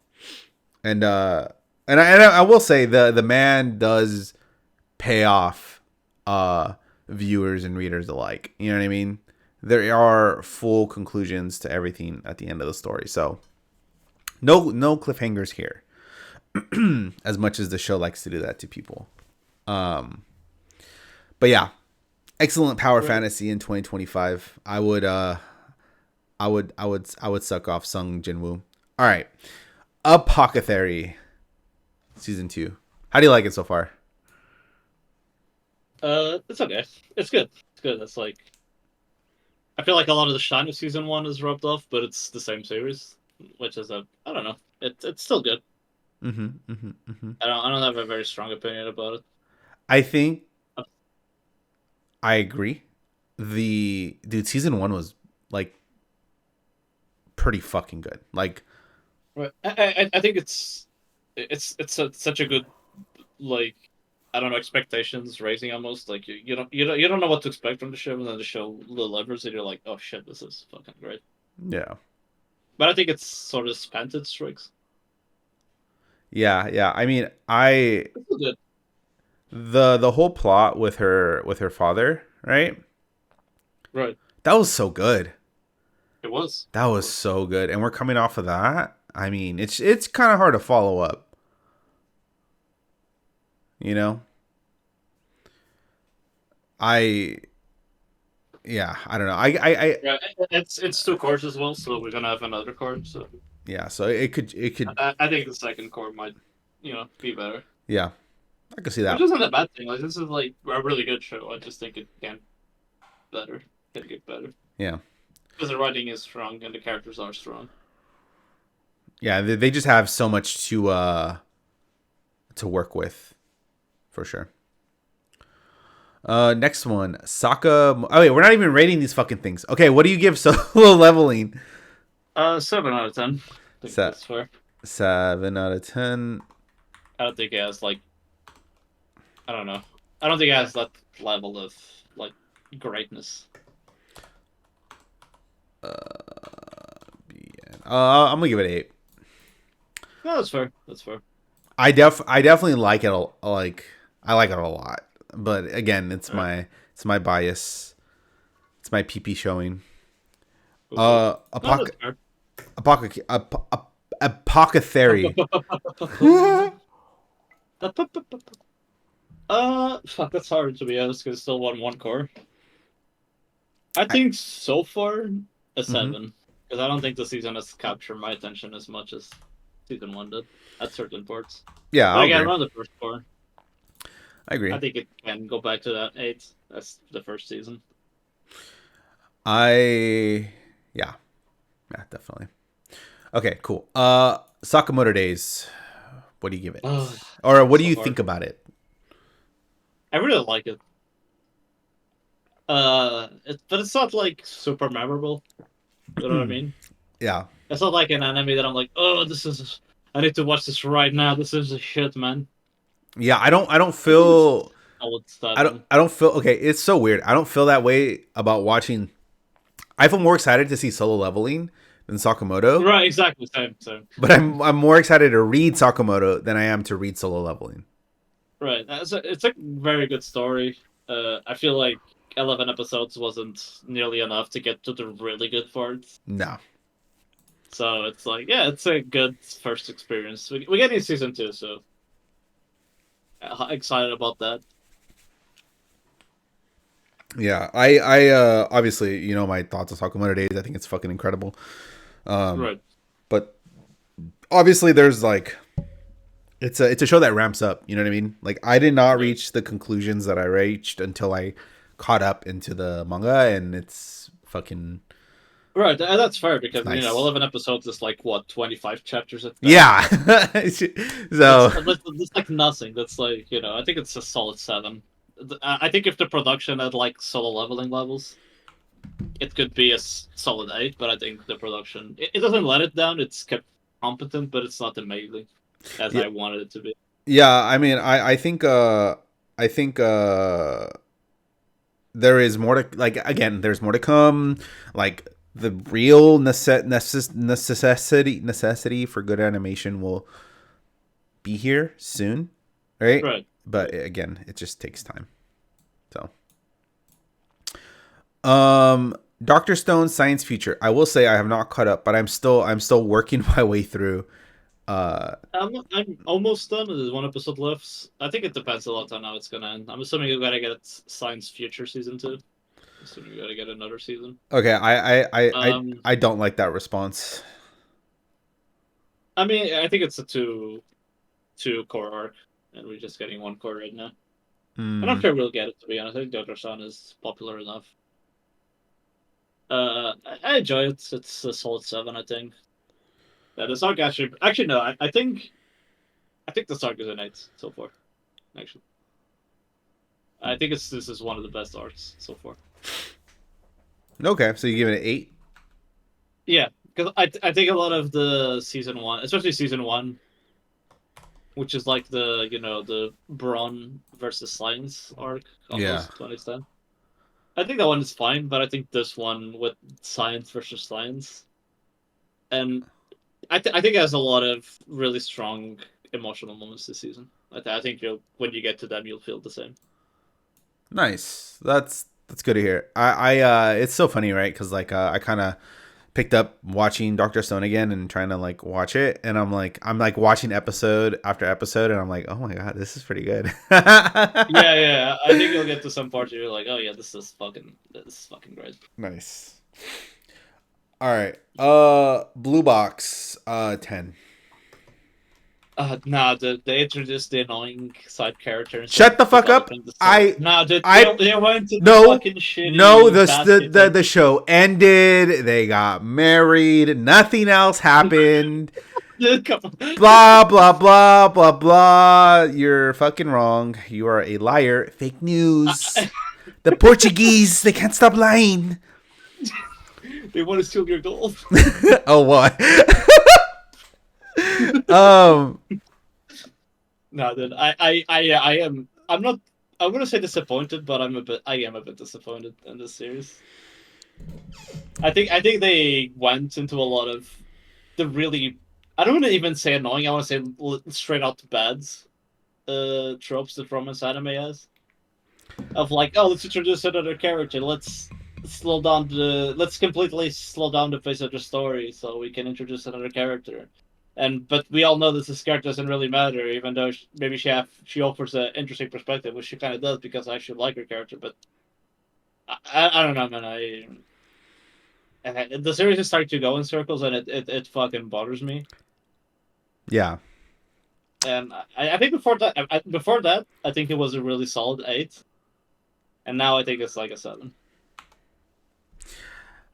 [SPEAKER 1] and I will say the man does pay off viewers and readers alike. You know what I mean? There are full conclusions to everything at the end of the story. So no cliffhangers here. As much as the show likes to do that to people. Um, but yeah, excellent power
[SPEAKER 2] Right.
[SPEAKER 1] fantasy in 2025. I would suck off Sung Jinwoo. All right, Apothecary season 2. How do you like it so far?
[SPEAKER 2] It's okay. It's good. It's good. It's like I feel like a lot of the shine of season one is rubbed off, but it's the same series, which is a I don't know. It's still good.
[SPEAKER 1] Mm-hmm.
[SPEAKER 2] I don't have a very strong opinion about it.
[SPEAKER 1] I think
[SPEAKER 2] Uh,
[SPEAKER 1] I agree. The dude season 1 was like pretty fucking good. Like
[SPEAKER 2] Right. I think it's. such a good, like, I don't know, expectations raising almost. Like you don't know what to expect from the show, and then the show delivers, and you're like, oh shit, this is fucking great.
[SPEAKER 1] Yeah.
[SPEAKER 2] But I think it's sort of spent its tricks.
[SPEAKER 1] Yeah, yeah. I mean, I
[SPEAKER 2] It's still good.
[SPEAKER 1] the whole plot with her father, right?
[SPEAKER 2] Right.
[SPEAKER 1] That was so good.
[SPEAKER 2] It was.
[SPEAKER 1] That
[SPEAKER 2] It
[SPEAKER 1] was
[SPEAKER 2] was.
[SPEAKER 1] so good. And we're coming off of that. I mean, it's kind of hard to follow up, you know? I yeah, I don't know. I
[SPEAKER 2] Yeah, it's two cores as well, so we're gonna have another core. So
[SPEAKER 1] yeah, so it could
[SPEAKER 2] I think the second core might, be better.
[SPEAKER 1] yeah, I could see
[SPEAKER 2] Which
[SPEAKER 1] that.
[SPEAKER 2] isn't a bad thing. Like this is like a really good show. I just think it better. Can get better
[SPEAKER 1] Yeah.
[SPEAKER 2] because the writing is strong and the characters are strong.
[SPEAKER 1] Yeah, they just have so much to work with for sure. Next one, Sokka. Oh wait, we're not even rating these fucking things. Okay, what do you give Solo Leveling?
[SPEAKER 2] 7 out of 10. I think
[SPEAKER 1] Set
[SPEAKER 2] that's fair.
[SPEAKER 1] 7 out of 10.
[SPEAKER 2] I don't think it has like I don't know. I don't think it has that level of like greatness.
[SPEAKER 1] I'm gonna give it 8.
[SPEAKER 2] No, that's fair. That's fair.
[SPEAKER 1] I definitely like it. Like I like it a lot, but again,
[SPEAKER 2] All right.
[SPEAKER 1] it's my bias. It's my PP showing.
[SPEAKER 2] Cool, cool. No,
[SPEAKER 1] Apoc
[SPEAKER 2] that's fair.
[SPEAKER 1] apoc apothecary.
[SPEAKER 2] Fuck, that's hard to be honest because it's still one core. I
[SPEAKER 1] I,
[SPEAKER 2] think so far a
[SPEAKER 1] hmm
[SPEAKER 2] 7 because I don't think the season has captured my attention as much as season 1 did at certain parts.
[SPEAKER 1] Yeah,
[SPEAKER 2] But
[SPEAKER 1] I'll
[SPEAKER 2] again,
[SPEAKER 1] agree.
[SPEAKER 2] around the first core,
[SPEAKER 1] I agree.
[SPEAKER 2] I think it can go back to that 8. That's the first season.
[SPEAKER 1] I yeah, yeah, definitely. Okay, cool. Sakamoto Days. What do you give it?
[SPEAKER 2] Oh,
[SPEAKER 1] Or what do
[SPEAKER 2] so
[SPEAKER 1] you
[SPEAKER 2] hard.
[SPEAKER 1] think about it?
[SPEAKER 2] I really like it. But it's not like super memorable. You know what I mean?
[SPEAKER 1] Yeah.
[SPEAKER 2] It's not like an anime that I'm like, oh, I need to watch this right now. This is a shit, man.
[SPEAKER 1] Yeah, I don't
[SPEAKER 2] I think it's
[SPEAKER 1] feel
[SPEAKER 2] solid 7.
[SPEAKER 1] I don't feel okay, it's so weird. I don't feel that way about watching. I feel more excited to see Solo Leveling than Sakamoto,
[SPEAKER 2] Right, exactly, same, same.
[SPEAKER 1] but I'm more excited to read Sakamoto than I am to read Solo Leveling.
[SPEAKER 2] Right, it's a very good story. I feel like 11 episodes wasn't nearly enough to get to the really good parts.
[SPEAKER 1] No.
[SPEAKER 2] So it's like, yeah, it's a good first experience. We're getting season 2, so excited about that.
[SPEAKER 1] Yeah, I obviously, you know, my thoughts on Sakamoto Days. I think it's fucking incredible.
[SPEAKER 2] Right.
[SPEAKER 1] But obviously there's like it's a show that ramps up, you know what I mean? Like I did not
[SPEAKER 2] Right.
[SPEAKER 1] reach the conclusions that I reached until I caught up into the manga, and it's fucking
[SPEAKER 2] Right, and that's fair
[SPEAKER 1] it's
[SPEAKER 2] because
[SPEAKER 1] nice.
[SPEAKER 2] 11 episodes is like what 25 chapters at best.
[SPEAKER 1] Yeah.
[SPEAKER 2] That's
[SPEAKER 1] So
[SPEAKER 2] that's like nothing. That's like I think it's a solid 7. I think if the production had like solo leveling levels, it could be a solid 8. But I think the production it doesn't let it down. It's kept competent, but it's not amazing as
[SPEAKER 1] yeah,
[SPEAKER 2] I wanted it to be.
[SPEAKER 1] yeah, I mean I think there is more to, like, again, there's more to come. Like the real necessity for good animation will be here soon, right?
[SPEAKER 2] Right.
[SPEAKER 1] But
[SPEAKER 2] Right.
[SPEAKER 1] again, it just takes time. So, Doctor Stone's Science Future. I will say I have not caught up, but I'm still working my way through. Uh,
[SPEAKER 2] I'm almost done. There's one episode left. I think it depends a lot on how it's gonna end. I'm assuming you gotta get Science Future season 2. Assuming you gotta get another season.
[SPEAKER 1] okay,
[SPEAKER 2] Um,
[SPEAKER 1] I don't like that response.
[SPEAKER 2] I mean, I think it's a two core arc, and we're just getting one core right now. I'm not
[SPEAKER 1] Hmm.
[SPEAKER 2] sure we'll get it to be honest. I think Doctor Stone is popular enough. I enjoy it. It's a solid 7, I think. The arc actually no. I think the arc is an 8 so far. Actually, I think this is one of the best arcs so far.
[SPEAKER 1] Okay, so you give it an 8.
[SPEAKER 2] Yeah, because I think a lot of the season 1, especially season 1, which is like the Brawn versus Science arc,
[SPEAKER 1] Yeah.
[SPEAKER 2] almost to an extent. I think that one is fine, but I think this one with Science versus Science, and I think it has a lot of really strong emotional moments this season. I think you'll when you get to them, you'll feel the same.
[SPEAKER 1] Nice. That's good to hear. It's so funny, right? Because like I kind of picked up watching Doctor Stone again and trying to like watch it, and I'm like watching episode after episode, and I'm like, oh my god, this is pretty good.
[SPEAKER 2] Yeah. I think you'll get to some parts where you're like, oh yeah, this is fucking great.
[SPEAKER 1] Nice. All right. Blue Box. 10.
[SPEAKER 2] Nah, they introduced the annoying side character instead
[SPEAKER 1] Shut
[SPEAKER 2] of
[SPEAKER 1] the fuck up.
[SPEAKER 2] developing the story. Nah,
[SPEAKER 1] I
[SPEAKER 2] they went to the
[SPEAKER 1] no
[SPEAKER 2] fucking
[SPEAKER 1] no
[SPEAKER 2] shitty basket.
[SPEAKER 1] the show ended. They got married. Nothing else happened.
[SPEAKER 2] Come on.
[SPEAKER 1] Blah blah blah blah blah. You're fucking wrong. You are a liar. Fake news. The Portuguese, they can't stop lying.
[SPEAKER 2] They want to steal your gold.
[SPEAKER 1] Oh what?
[SPEAKER 2] No, dude, I am. I'm not. I wouldn't say disappointed, but I am a bit disappointed in this series. I think they went into a lot of the really. I don't want to even say annoying. I want to say straight out bad tropes that romance anime has. Of like, oh, let's introduce another character. Let's completely slow down the pace of the story so we can introduce another character. But we all know that this character doesn't really matter, even though maybe she offers an interesting perspective, which she kind of does because I actually like her character. But I don't know, man. The series is starting to go in circles, and it fucking bothers me.
[SPEAKER 1] Yeah.
[SPEAKER 2] And I think before that, I think it was a really solid 8, and now I think it's like a 7.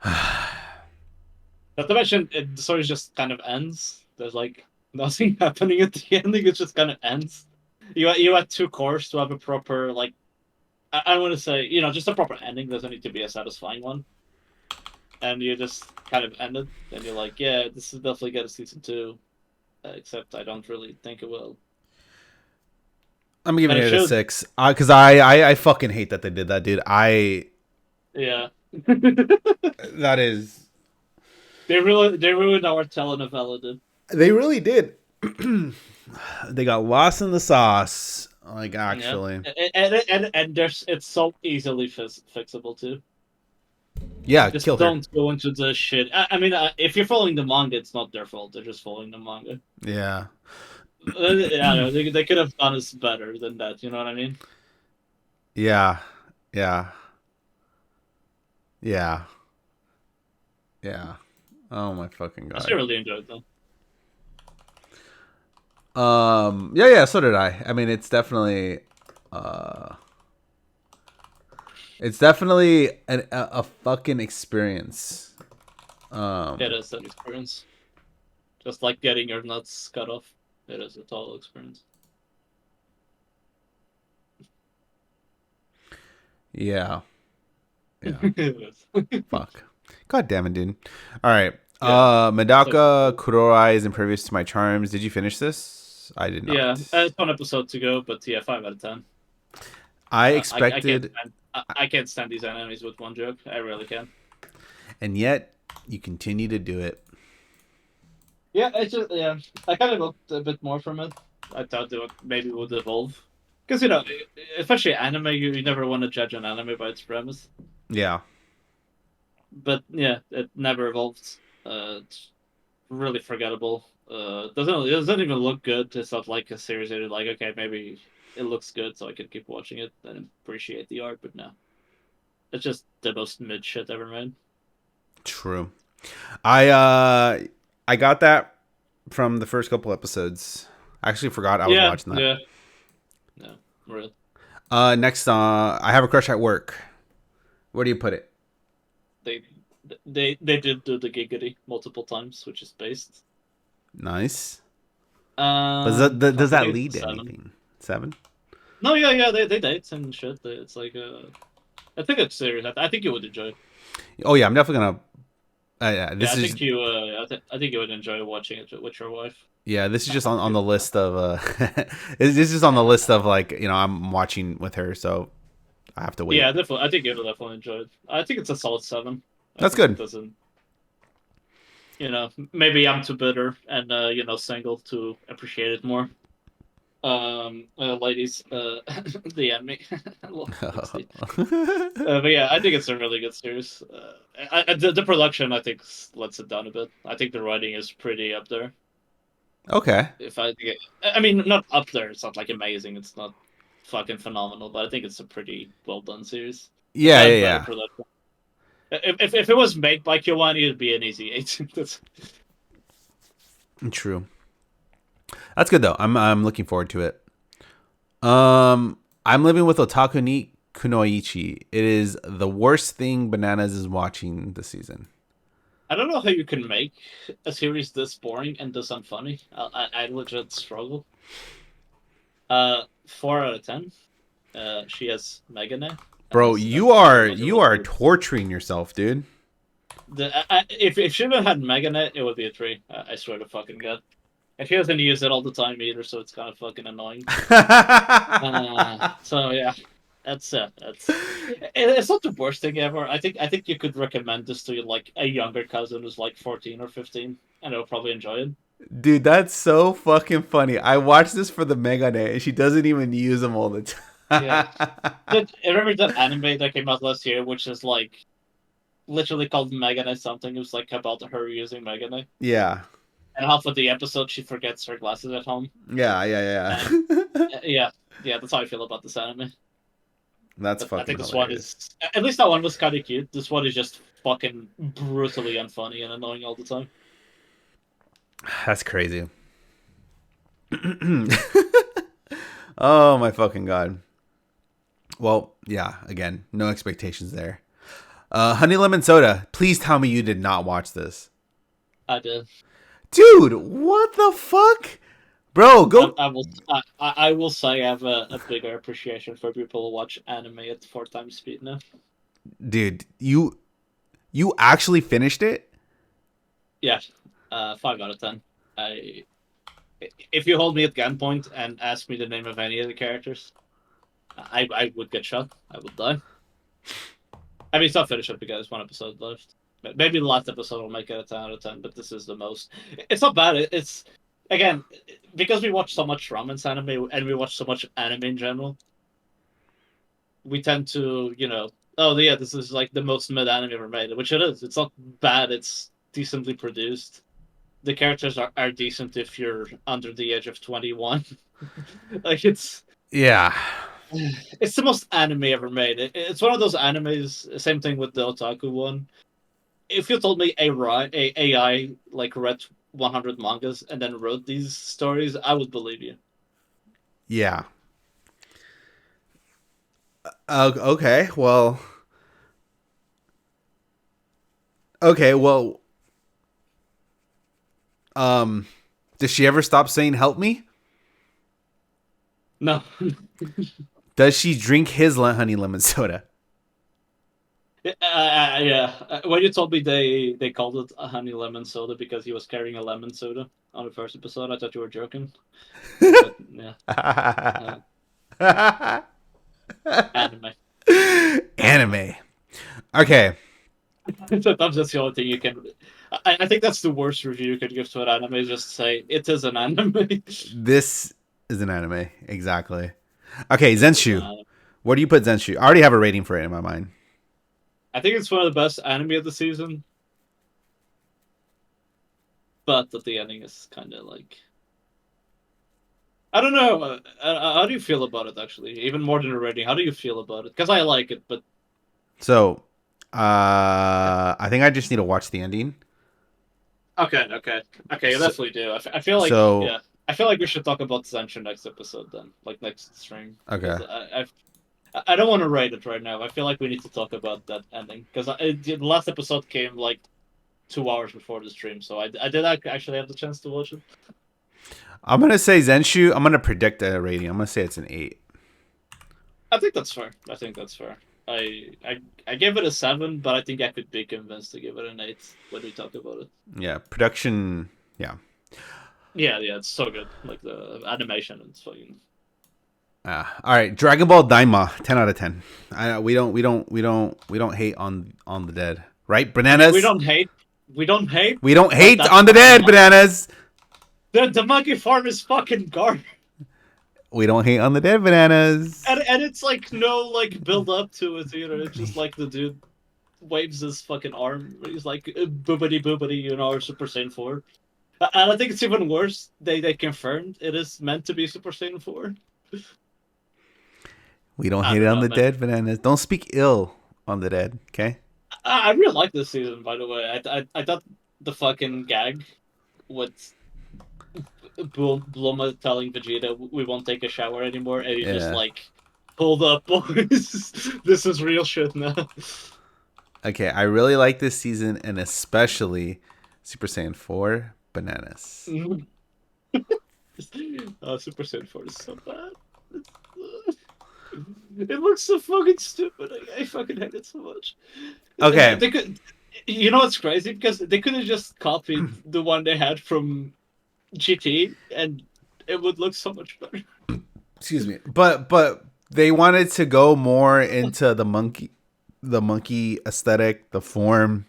[SPEAKER 2] Not to mention, the story just kind of ends. There's like nothing happening at the ending. It just kind of ends. You had 2 cores to have a proper like. I want to say just a proper ending. Doesn't need to be a satisfying one. And you just kind of ended, and you're like, yeah, this is definitely get a season 2. Except I don't really think it will.
[SPEAKER 1] I'm giving
[SPEAKER 2] And it
[SPEAKER 1] it a
[SPEAKER 2] should.
[SPEAKER 1] 6 because I fucking hate that they did that, dude.
[SPEAKER 2] Yeah.
[SPEAKER 1] That is
[SPEAKER 2] They ruined our telenovela, dude.
[SPEAKER 1] they really did. They got lost in the sauce, like actually.
[SPEAKER 2] Yeah. And it's so easily fixable too.
[SPEAKER 1] Yeah,
[SPEAKER 2] Just
[SPEAKER 1] kill her.
[SPEAKER 2] don't go into the shit. I mean, if you're following the manga, it's not their fault. They're just following the manga.
[SPEAKER 1] Yeah.
[SPEAKER 2] Yeah, they could have done this better than that. You know what I mean?
[SPEAKER 1] Yeah. Yeah. Yeah. Yeah. Oh my fucking
[SPEAKER 2] I still
[SPEAKER 1] god.
[SPEAKER 2] really enjoyed them.
[SPEAKER 1] Yeah, so did I. I mean, uh it's definitely a fucking experience.
[SPEAKER 2] It is an experience. Just like getting your nuts cut off. It is a total experience.
[SPEAKER 1] Yeah. Yeah.
[SPEAKER 2] It is.
[SPEAKER 1] Fuck. God damn it, dude. All right.
[SPEAKER 2] Yeah.
[SPEAKER 1] Medaka Kurorai is impervious to my charms. Did you finish this? I did not.
[SPEAKER 2] Yeah, it's 1 episode to go, but yeah, 5 out of 10.
[SPEAKER 1] I
[SPEAKER 2] I
[SPEAKER 1] expected,
[SPEAKER 2] I can't stand these enemies with one joke. I really can.
[SPEAKER 1] and yet you continue to do it.
[SPEAKER 2] Yeah, it's just I kind of looked a bit more from it. I thought maybe it would evolve because especially anime, you never want to judge an anime by its premise.
[SPEAKER 1] Yeah.
[SPEAKER 2] But yeah, it never evolved. It's really forgettable. It doesn't even look good. It's not like a series that you're like, okay, maybe it looks good, so I can keep watching it and appreciate the art. But no, it's just the most mid shit ever made.
[SPEAKER 1] True. I got that from the first couple episodes. I actually forgot I was watching that.
[SPEAKER 2] Yeah, no, really.
[SPEAKER 1] Next, I have a crush at work. Where do you put it?
[SPEAKER 2] They they did do the giggity multiple times, which is based.
[SPEAKER 1] Nice. But does that lead to anything? 7?
[SPEAKER 2] No, yeah, they date and shit. It's like I think it's serious. I think you would enjoy.
[SPEAKER 1] Oh yeah, I'm definitely gonna.
[SPEAKER 2] I think you would enjoy watching it with your wife.
[SPEAKER 1] Yeah, this is just on the list of this is just on the list of like, I'm watching with her, so I have to wait.
[SPEAKER 2] Yeah, definitely. I think you'll definitely enjoy it. I think it's a solid 7. I
[SPEAKER 1] That's
[SPEAKER 2] think it
[SPEAKER 1] good.
[SPEAKER 2] doesn't. Maybe I'm too bitter and single to appreciate it more. Ladies, DM me. Let's see. But yeah, I think it's a really good series. The production, I think, lets it down a bit. I think the writing is pretty up there.
[SPEAKER 1] Okay.
[SPEAKER 2] If I think, I mean, not up there. It's not like amazing. It's not fucking phenomenal, but I think it's a pretty well done series. It's
[SPEAKER 1] Yeah,
[SPEAKER 2] had
[SPEAKER 1] yeah,
[SPEAKER 2] better
[SPEAKER 1] yeah.
[SPEAKER 2] production. If it was made by Kiwani, it'd be an easy 8.
[SPEAKER 1] True. That's good though. I'm looking forward to it. I'm living with Otaku ni Kunoichi. It is the worst thing Bananas is watching this season.
[SPEAKER 2] I don't know how you can make a series this boring and this unfunny. I legit struggle. 4 out of 10. She has Megane
[SPEAKER 1] Bro,
[SPEAKER 2] as
[SPEAKER 1] you
[SPEAKER 2] one
[SPEAKER 1] are
[SPEAKER 2] of the
[SPEAKER 1] you are
[SPEAKER 2] characters.
[SPEAKER 1] torturing yourself, dude.
[SPEAKER 2] If she would have had Megane, it would be a 3. I swear to fucking god. And she doesn't use it all the time either, so it's kind of fucking annoying. So yeah, that's it. It's not the worst thing ever. I think you could recommend this to like a younger cousin who's like 14 or 15, and they'll probably enjoy it.
[SPEAKER 1] Dude, that's so fucking funny. I watched this for the Megane, and she doesn't even use them all the
[SPEAKER 2] Yeah.
[SPEAKER 1] time.
[SPEAKER 2] Remember that anime that came out last year, which is like literally called Megane something? It was like about her using Megane.
[SPEAKER 1] Yeah.
[SPEAKER 2] And half of the episode, she forgets her glasses at home.
[SPEAKER 1] Yeah, yeah,
[SPEAKER 2] And
[SPEAKER 1] yeah.
[SPEAKER 2] yeah, that's how I feel about this anime.
[SPEAKER 1] That's
[SPEAKER 2] But I
[SPEAKER 1] fucking
[SPEAKER 2] think this one
[SPEAKER 1] hilarious.
[SPEAKER 2] is at least that one was kind of cute. This one is just fucking brutally unfunny and annoying all the time.
[SPEAKER 1] That's crazy. Oh my fucking god. Well, yeah, again, no expectations there. Honey Lemon Soda, please tell me you did not watch this.
[SPEAKER 2] I did.
[SPEAKER 1] Dude, what the fuck? Bro, go.
[SPEAKER 2] I will say I have a bigger appreciation for people who watch anime at 4 times speed now.
[SPEAKER 1] Dude, you actually finished it?
[SPEAKER 2] Yeah, 5 out of 10. If you hold me at gunpoint and ask me the name of any of the characters, I would get shot. I would die. I mean, it's not finished up because there's one episode left. Maybe the last episode will make it a 10 out of 10, but this is the most. It's not bad. It's again because we watch so much romance anime and we watch so much anime in general. We tend to, oh yeah, this is like the most mid anime ever made, which it is. It's not bad. It's decently produced. The characters are decent if you're under the age of 21. Like
[SPEAKER 1] Yeah.
[SPEAKER 2] it's the most anime ever made. It's one of those animes. Same thing with the otaku one. If you told me a AI like read 100 mangas and then wrote these stories, I would believe you.
[SPEAKER 1] Yeah. Okay. Well. Okay. Well. Does she ever stop saying "help me"?
[SPEAKER 2] No.
[SPEAKER 1] Does she drink his honey lemon soda?
[SPEAKER 2] Yeah. When you told me they called it a honey lemon soda because he was carrying a lemon soda on the first episode, I thought you were joking. But yeah, anime.
[SPEAKER 1] Anime. Okay.
[SPEAKER 2] Sometimes that's the only thing you can. I think that's the worst review you could give to an anime. Is just say it is an anime.
[SPEAKER 1] This is an anime. Exactly. Okay, Zenshu.
[SPEAKER 2] Uh,
[SPEAKER 1] Where do you put Zenshu? I already have a rating for it in my mind.
[SPEAKER 2] I think it's one of the best anime of the season, but the ending is kind of like I don't know. How do you feel about it? Actually, even more than a rating, how do you feel about it? Because I like it, but
[SPEAKER 1] So, I think I just need to watch the ending.
[SPEAKER 2] okay. You
[SPEAKER 1] So,
[SPEAKER 2] definitely do. I feel like
[SPEAKER 1] so
[SPEAKER 2] yeah. I feel like we should talk about Zenshu next episode then, like next stream.
[SPEAKER 1] okay.
[SPEAKER 2] Because I don't want to rate it right now. I feel like we need to talk about that ending because the last episode came like 2 hours before the stream, so I did actually have the chance to watch it.
[SPEAKER 1] I'm gonna say Zenshu. I'm gonna predict a rating. I'm gonna say it's an 8.
[SPEAKER 2] I think that's fair. I gave it a 7, but I think I could be convinced to give it an 8 when we talk about it.
[SPEAKER 1] Yeah, production. Yeah.
[SPEAKER 2] Yeah, yeah, it's so good. Like the animation and fucking.
[SPEAKER 1] All right, Dragon Ball Daima, 10 out of 10. We don't hate on the dead, right?
[SPEAKER 2] I mean,
[SPEAKER 1] Bananas.
[SPEAKER 2] we don't hate,
[SPEAKER 1] We don't
[SPEAKER 2] but
[SPEAKER 1] hate
[SPEAKER 2] that's
[SPEAKER 1] on the
[SPEAKER 2] fine.
[SPEAKER 1] dead, bananas.
[SPEAKER 2] The monkey farm is fucking garbage,
[SPEAKER 1] We don't hate on the dead, bananas.
[SPEAKER 2] and it's like no like build up to it either. It's just like the dude waves his fucking arm. He's like boobity boobity, or Super Saiyan 4. And I think it's even worse. They confirmed it is meant to be Super Saiyan 4.
[SPEAKER 1] We don't
[SPEAKER 2] I
[SPEAKER 1] hate
[SPEAKER 2] don't
[SPEAKER 1] on
[SPEAKER 2] know,
[SPEAKER 1] the
[SPEAKER 2] man.
[SPEAKER 1] dead, bananas. Don't speak ill on the dead, okay?
[SPEAKER 2] I really like this season, by the way. I thought the fucking gag with Bulma telling Vegeta we won't take a shower anymore, and he's just
[SPEAKER 1] Yeah.
[SPEAKER 2] like, "Hold up, boys, this is real shit now."
[SPEAKER 1] Okay, I really like this season, and especially Super Saiyan 4 bananas.
[SPEAKER 2] Super Saiyan 4 is so bad. It looks so fucking stupid. I fucking hate it so much.
[SPEAKER 1] Okay,
[SPEAKER 2] They could, you know what's crazy? Because they could have just copied the one they had from GT, and it would look so much better.
[SPEAKER 1] excuse me, but they wanted to go more into the monkey aesthetic, the form.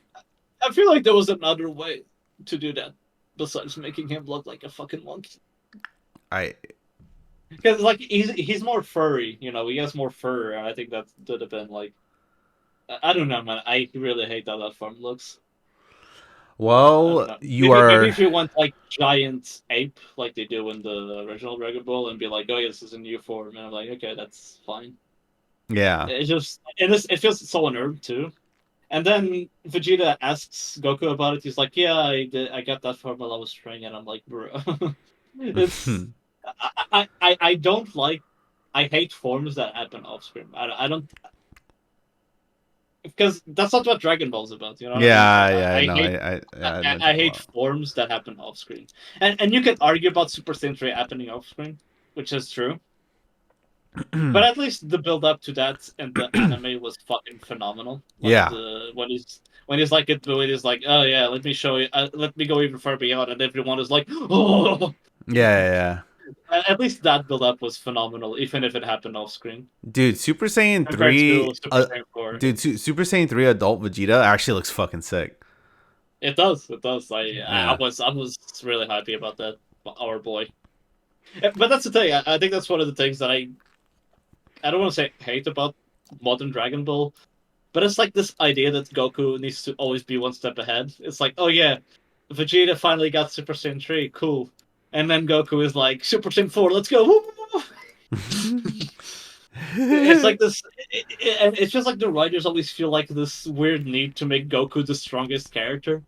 [SPEAKER 2] I feel like there was another way to do that besides making him look like a fucking monkey.
[SPEAKER 1] I
[SPEAKER 2] Because like he's more furry, he has more fur, and I think that would have been like I don't know, man. I really hate how that form looks. I don't
[SPEAKER 1] well,
[SPEAKER 2] know.
[SPEAKER 1] you
[SPEAKER 2] Maybe
[SPEAKER 1] are
[SPEAKER 2] if you want like giant ape like they do in the original Dragon Ball and be like, oh yeah, this is a new form, and I'm like, okay, that's fine.
[SPEAKER 1] yeah.
[SPEAKER 2] It just it feels so unearned too. And then Vegeta asks Goku about it. He's like, yeah, I got that form while I was training, and I'm like, bro, it's I don't like I hate forms that happen off screen. I don't because that's not what Dragon Ball's about. You know what I mean?
[SPEAKER 1] Yeah,
[SPEAKER 2] Like
[SPEAKER 1] yeah,
[SPEAKER 2] I
[SPEAKER 1] no,
[SPEAKER 2] hate
[SPEAKER 1] yeah, I know
[SPEAKER 2] I
[SPEAKER 1] Dragon
[SPEAKER 2] hate
[SPEAKER 1] Ball.
[SPEAKER 2] forms that happen off screen, and you can argue about Super Saiyan 3 happening off screen, which is true. But at least the build up to that and the anime was fucking phenomenal. Like
[SPEAKER 1] Yeah,
[SPEAKER 2] the when he's like when he's like, oh yeah, let me show you, let me go even far beyond, and everyone is like, oh.
[SPEAKER 1] yeah.
[SPEAKER 2] At least that build up was phenomenal, even if it happened off screen
[SPEAKER 1] Dude, Super Saiyan
[SPEAKER 2] compared to
[SPEAKER 1] 3,
[SPEAKER 2] Super Saiyan 4.
[SPEAKER 1] dude, Super Saiyan 3 adult Vegeta actually looks fucking sick.
[SPEAKER 2] It does, it does. I
[SPEAKER 1] Yeah.
[SPEAKER 2] was really happy about that, our boy. But that's the thing. I think that's one of the things that I don't want to say hate about modern Dragon Ball, but it's like this idea that Goku needs to always be one step ahead. It's like, oh yeah, Vegeta finally got Super Saiyan 3, cool. And then Goku is like, Super Saiyan 4, let's go. It's like this, and it's just like the writers always feel like this weird need to make Goku the strongest character,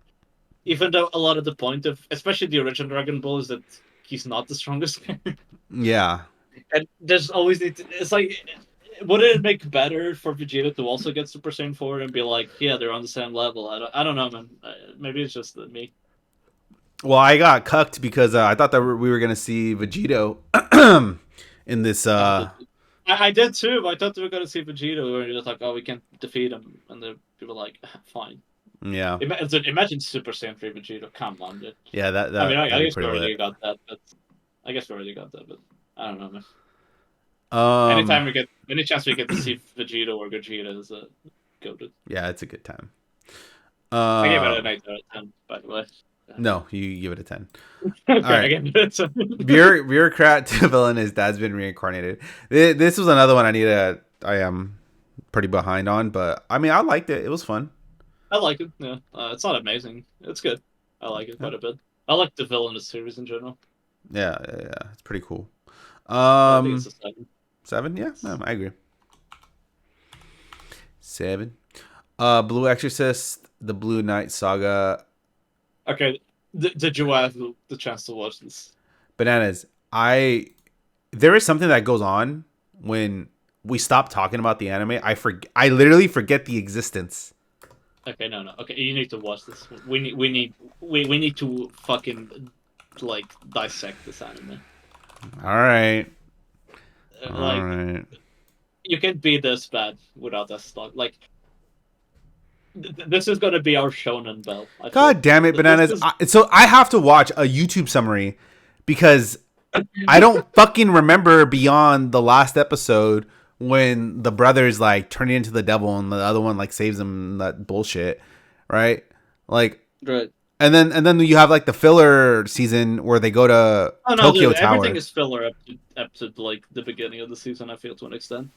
[SPEAKER 2] even though a lot of the point of, especially the original Dragon Ball, is that he's not the strongest character.
[SPEAKER 1] Yeah.
[SPEAKER 2] And there's always it's like, would it make better for Vegeta to also get Super Saiyan 4 and be like, yeah, they're on the same level? I don't know, man. Maybe it's just me.
[SPEAKER 1] Well, I got cucked because I thought that we were gonna see Vegito in this.
[SPEAKER 2] Uh, I did too. I thought we were gonna see Vegeta, where you're just like, oh, we can't defeat him, and then people were like, fine.
[SPEAKER 1] Yeah,
[SPEAKER 2] Imagine Super Saiyan 3 Vegeta. Come on, dude.
[SPEAKER 1] yeah.
[SPEAKER 2] I mean, I
[SPEAKER 1] That'd be
[SPEAKER 2] guess we
[SPEAKER 1] pretty
[SPEAKER 2] already
[SPEAKER 1] lit.
[SPEAKER 2] got that, but I don't know, man.
[SPEAKER 1] Um,
[SPEAKER 2] Any chance we get to see Vegeta or Gogeta is a goated.
[SPEAKER 1] yeah, it's a good time.
[SPEAKER 2] I gave it an
[SPEAKER 1] Um,
[SPEAKER 2] 8 out of 10, by the way.
[SPEAKER 1] no, you give it a 10. All
[SPEAKER 2] Okay, I
[SPEAKER 1] right.
[SPEAKER 2] gave it a 10.
[SPEAKER 1] Bureaucrat to villain. His dad's been reincarnated. This was another one I am pretty behind on, but I mean, I liked it. It was fun.
[SPEAKER 2] I like it, yeah. It's not amazing. It's good. I like it
[SPEAKER 1] Yeah,
[SPEAKER 2] quite a bit. I like the villain series in general.
[SPEAKER 1] yeah. It's pretty cool.
[SPEAKER 2] I think it's a 7.
[SPEAKER 1] 7. Yeah, no, I agree. 7. Blue Exorcist, the Blue Knight Saga,
[SPEAKER 2] Okay, did you have the chance to watch this?
[SPEAKER 1] bananas. There is something that goes on when we stop talking about the anime. I literally forget the existence.
[SPEAKER 2] Okay, no. Okay, you need to watch this. We need to fucking like dissect this anime.
[SPEAKER 1] All right, all
[SPEAKER 2] Like
[SPEAKER 1] right.
[SPEAKER 2] you can't be this bad without that stock. Like this is gonna be our shonen bell. I feel
[SPEAKER 1] God damn it,
[SPEAKER 2] this
[SPEAKER 1] bananas.
[SPEAKER 2] is
[SPEAKER 1] So I have to watch a YouTube summary because I don't fucking remember beyond the last episode when the brothers like turn into the devil and the other one like saves them, that bullshit, right? Like,
[SPEAKER 2] Right.
[SPEAKER 1] and then you have like the filler season where they go to
[SPEAKER 2] Oh no,
[SPEAKER 1] Tokyo
[SPEAKER 2] dude, everything
[SPEAKER 1] Tower.
[SPEAKER 2] is filler up to like the beginning of the season. I feel to an extent.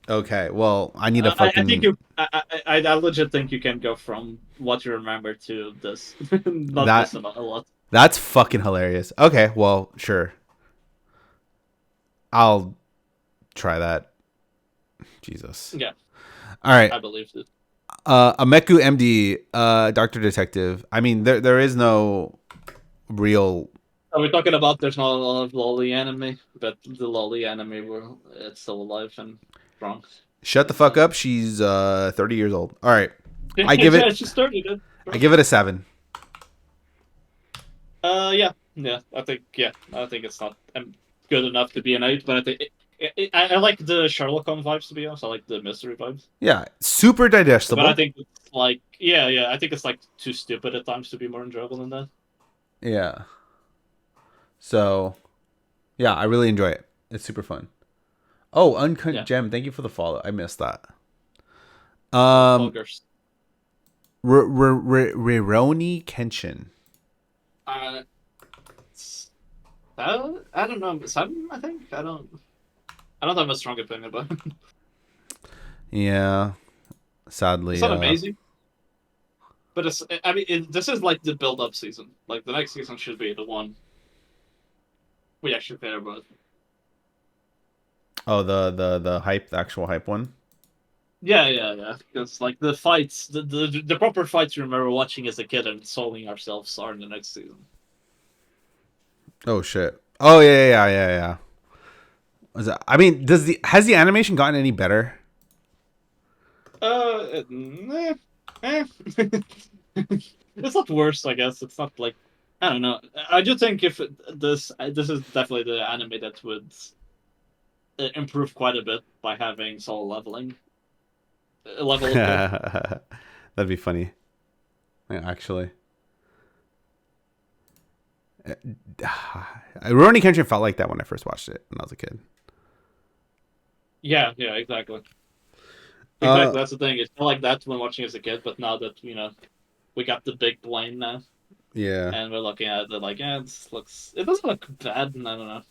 [SPEAKER 1] Okay, well, I need a
[SPEAKER 2] I think
[SPEAKER 1] fucking
[SPEAKER 2] I legit think you can go from what you remember to this, not
[SPEAKER 1] that.
[SPEAKER 2] miss a lot.
[SPEAKER 1] That's fucking hilarious. Okay, well, sure, I'll try that. Jesus.
[SPEAKER 2] Yeah,
[SPEAKER 1] All right.
[SPEAKER 2] I believe it.
[SPEAKER 1] Ameku MD, Doctor Detective. I mean, there is no real.
[SPEAKER 2] Are we talking about there's not a lot of lolly anime, but the lolly anime world it's still alive and strong.
[SPEAKER 1] Shut the
[SPEAKER 2] It's
[SPEAKER 1] fuck up. She's 30 years old. All right. I give
[SPEAKER 2] yeah,
[SPEAKER 1] it.
[SPEAKER 2] she started it.
[SPEAKER 1] I give it a 7.
[SPEAKER 2] Yeah, I think it's not good enough to be an 8, but I think I like the Sherlock Holmes vibes to be honest. I like the mystery vibes,
[SPEAKER 1] Yeah, super
[SPEAKER 2] but I
[SPEAKER 1] digestible.
[SPEAKER 2] think it's like yeah, I think it's like too stupid at times to be more enjoyable than that.
[SPEAKER 1] Yeah. So, yeah, I really enjoy it. It's super fun. Oh, Uncut
[SPEAKER 2] Yeah,
[SPEAKER 1] Gem. Thank you for the follow. I missed that.
[SPEAKER 2] all
[SPEAKER 1] Um,
[SPEAKER 2] girls.
[SPEAKER 1] Rironi Kenshin.
[SPEAKER 2] Uh, I don't know, 7. I think I don't have a strong opinion about it.
[SPEAKER 1] Yeah,
[SPEAKER 2] It's
[SPEAKER 1] sadly.
[SPEAKER 2] not amazing, but it's. I mean, this is like the build-up season. Like the next season should be the one we actually care about.
[SPEAKER 1] Oh, the hype, the actual hype one.
[SPEAKER 2] Yeah. Because like the fights, the proper fights you remember watching as a kid and solving ourselves are in the next season.
[SPEAKER 1] Oh shit. Oh yeah. I mean, has the animation gotten any better?
[SPEAKER 2] Eh, eh. It's not worse, I guess. It's not like I don't know. I do think if this is definitely the anime that would improve quite a bit by having soul leveling level of goal.
[SPEAKER 1] That'd be funny. Yeah, actually. Rurouni Kenshin felt like that when I first watched it when I was a kid.
[SPEAKER 2] Yeah, exactly.
[SPEAKER 1] Uh,
[SPEAKER 2] Exactly, that's the thing. It's not like that when watching as a kid, but now that we got the big plane now,
[SPEAKER 1] yeah,
[SPEAKER 2] and we're looking at it like, yeah, it doesn't look bad. And I don't know.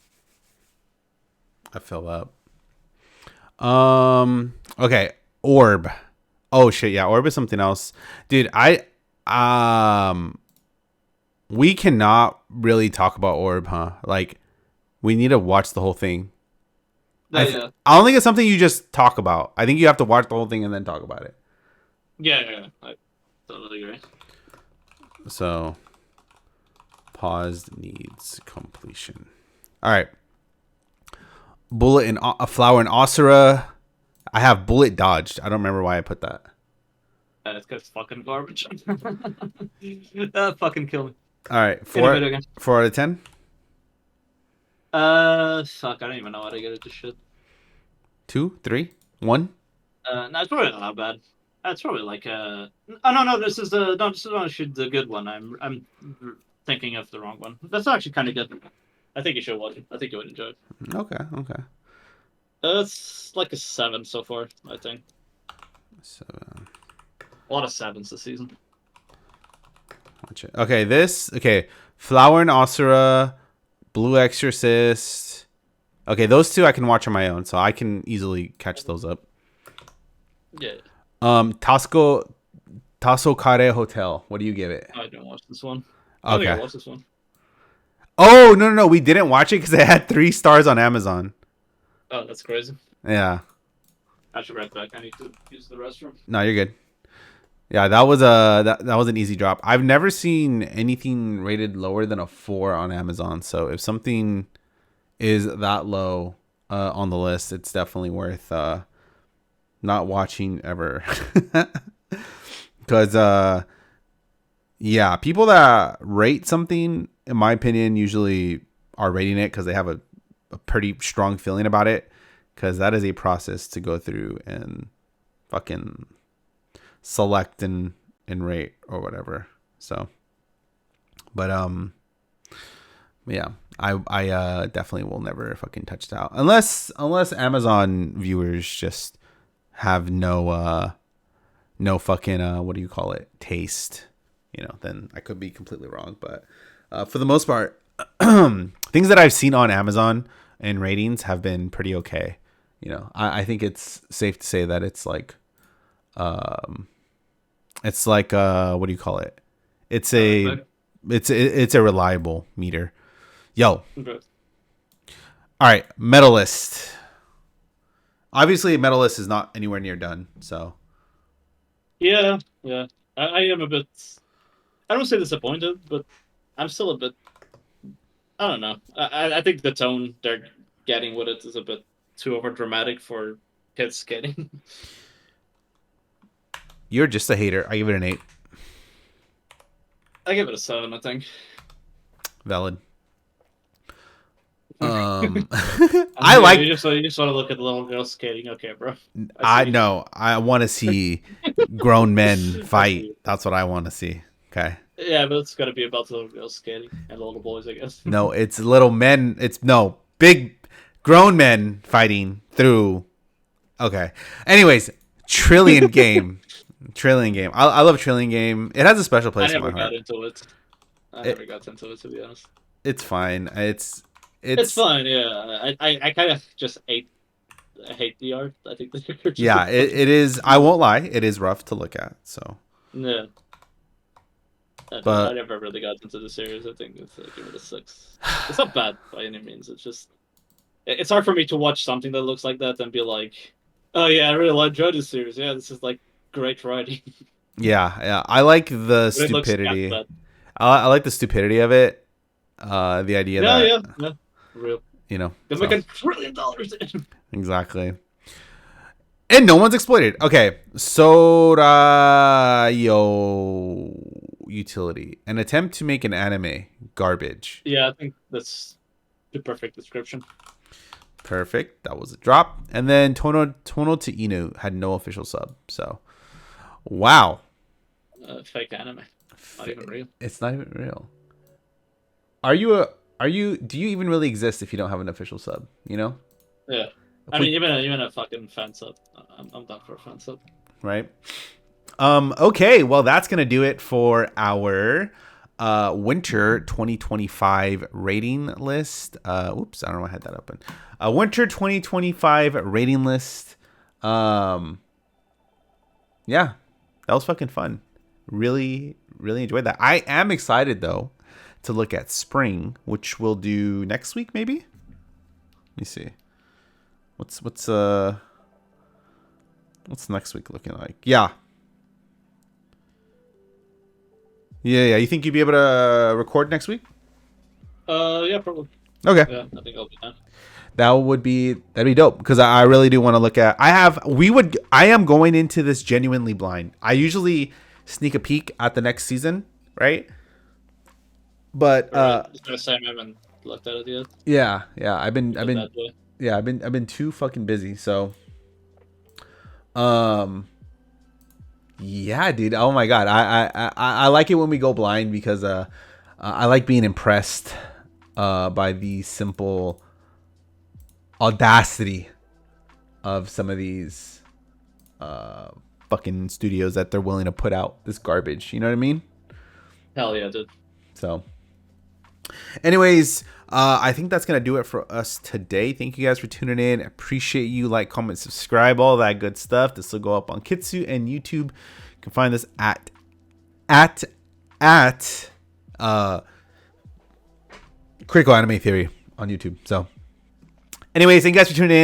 [SPEAKER 1] I fell up. Okay, Orb. Oh shit, yeah, Orb is something else, dude. Um, we cannot really talk about Orb, huh? Like, we need to watch the whole thing.
[SPEAKER 2] Yeah,
[SPEAKER 1] I don't think it's something you just talk about. I think you have to watch the whole thing and then talk about it.
[SPEAKER 2] I totally agree.
[SPEAKER 1] So, paused needs completion. All right. Bullet and a flower and Osira. I have bullet dodged. I don't remember why I put that.
[SPEAKER 2] It's because fucking garbage. Fucking kill me.
[SPEAKER 1] All right,
[SPEAKER 2] In a video game.
[SPEAKER 1] 4 out of 10.
[SPEAKER 2] Fuck, I don't even know how to get it to shit.
[SPEAKER 1] 2, 3, 1.
[SPEAKER 2] No, it's probably not that bad. It's probably like oh no, this is the good one. I'm thinking of the wrong one. That's actually kind of good. I think you should watch it. I think you would enjoy it.
[SPEAKER 1] Okay.
[SPEAKER 2] It's like a 7 so far. I think
[SPEAKER 1] So
[SPEAKER 2] a lot of 7s this season.
[SPEAKER 1] watch it. Okay. Flower and Osira, Blue Exorcist. Okay, those two I can watch on my own, so I can easily catch those up.
[SPEAKER 2] Yeah,
[SPEAKER 1] Tasso Kare Hotel. What do you give it?
[SPEAKER 2] I didn't watch this one. I don't think I
[SPEAKER 1] Okay.
[SPEAKER 2] watched this one.
[SPEAKER 1] Oh no, we didn't watch it because it had 3 stars on Amazon.
[SPEAKER 2] Oh, that's crazy.
[SPEAKER 1] Yeah.
[SPEAKER 2] I should write back. I need to use the restroom.
[SPEAKER 1] No, you're good. Yeah, that was that was an easy drop. I've never seen anything rated lower than a 4 on Amazon. So if something is that low on the list, it's definitely worth not watching ever. Because yeah, people that rate something, in my opinion, usually are rating it because they have a pretty strong feeling about it. Because that is a process to go through and fucking select and rate or whatever. So, but yeah. I definitely will never fucking touch that unless Amazon viewers just have no fucking what do you call it, taste, then I could be completely wrong. But for the most part, things that I've seen on Amazon and ratings have been pretty okay. I think it's safe to say that it's like what do you call it, it's a reliable meter. Yo.
[SPEAKER 2] Okay.
[SPEAKER 1] All right, Medalist. Obviously, Medalist is not anywhere near done. So
[SPEAKER 2] Yeah. I am a bit. I don't say disappointed, but I'm still a bit. I don't know. I think the tone they're getting with it is a bit too over dramatic for kids skating.
[SPEAKER 1] you're just a hater. I give it an 8.
[SPEAKER 2] I give it a 7. I think.
[SPEAKER 1] Valid.
[SPEAKER 2] I like. You just want to look at the little girl skating. Okay, bro.
[SPEAKER 1] I know. I want to see grown men fight. That's what I want to see. Okay.
[SPEAKER 2] Yeah, but it's got to be about the little girls skating and the little boys, I guess.
[SPEAKER 1] No, it's little men. It's no big grown men fighting through. Okay. Anyways, Trillion Game. Trillion Game. I love Trillion Game. It has a special place in my heart.
[SPEAKER 2] I never got into it, to be honest.
[SPEAKER 1] It's fine.
[SPEAKER 2] It's fine, yeah. I kind of just hate the art. I think
[SPEAKER 1] yeah, it is. I won't lie. It is rough to look at. So
[SPEAKER 2] yeah,
[SPEAKER 1] but
[SPEAKER 2] I never really got into the series. I think it's give it a 6. It's not bad by any means. It's just it's hard for me to watch something that looks like that and be like, oh yeah, I really enjoyed this series. Yeah, this is like great writing.
[SPEAKER 1] Yeah. I like the stupidity. I like the stupidity of it. The idea that
[SPEAKER 2] yeah. Real.
[SPEAKER 1] They're
[SPEAKER 2] making $1 trillion.
[SPEAKER 1] Exactly. And no one's exploited. Okay. Sorayo Utility. An attempt to make an anime. Garbage.
[SPEAKER 2] Yeah, I think that's the perfect description.
[SPEAKER 1] Perfect. That was a drop. And then Tono to Inu had no official sub. So, wow.
[SPEAKER 2] Fake anime. Not even real.
[SPEAKER 1] It's not even real. Do you even really exist if you don't have an official sub?
[SPEAKER 2] Yeah. I mean, even a fucking fan sub. I'm down for a fan sub.
[SPEAKER 1] Right. Okay. Well, that's gonna do it for our winter 2025 rating list. Oops, I don't know why I had that open. Winter 2025 rating list. Yeah, that was fucking fun. Really, really enjoyed that. I am excited though to look at spring, which we'll do next week, maybe. Let me see. What's next week looking like? Yeah. You think you'd be able to record next week?
[SPEAKER 2] Yeah, probably.
[SPEAKER 1] Okay.
[SPEAKER 2] Yeah, I think I'll be done.
[SPEAKER 1] That'd be dope because I really do want to look at. I am going into this genuinely blind. I usually sneak a peek at the next season, right? But
[SPEAKER 2] I was gonna say I haven't looked at it yet.
[SPEAKER 1] Yeah. I've been too fucking busy. So, yeah, dude. Oh my god, I like it when we go blind because I like being impressed by the simple audacity of some of these fucking studios that they're willing to put out this garbage. You know what I mean?
[SPEAKER 2] Hell yeah, dude.
[SPEAKER 1] So, anyways, I think that's going to do it for us today. Thank you guys for tuning in. Appreciate you. Like, comment, subscribe, all that good stuff. This will go up on Kitsu and YouTube. You can find this at Critical Anime Theory on YouTube. So, anyways, thank you guys for tuning in.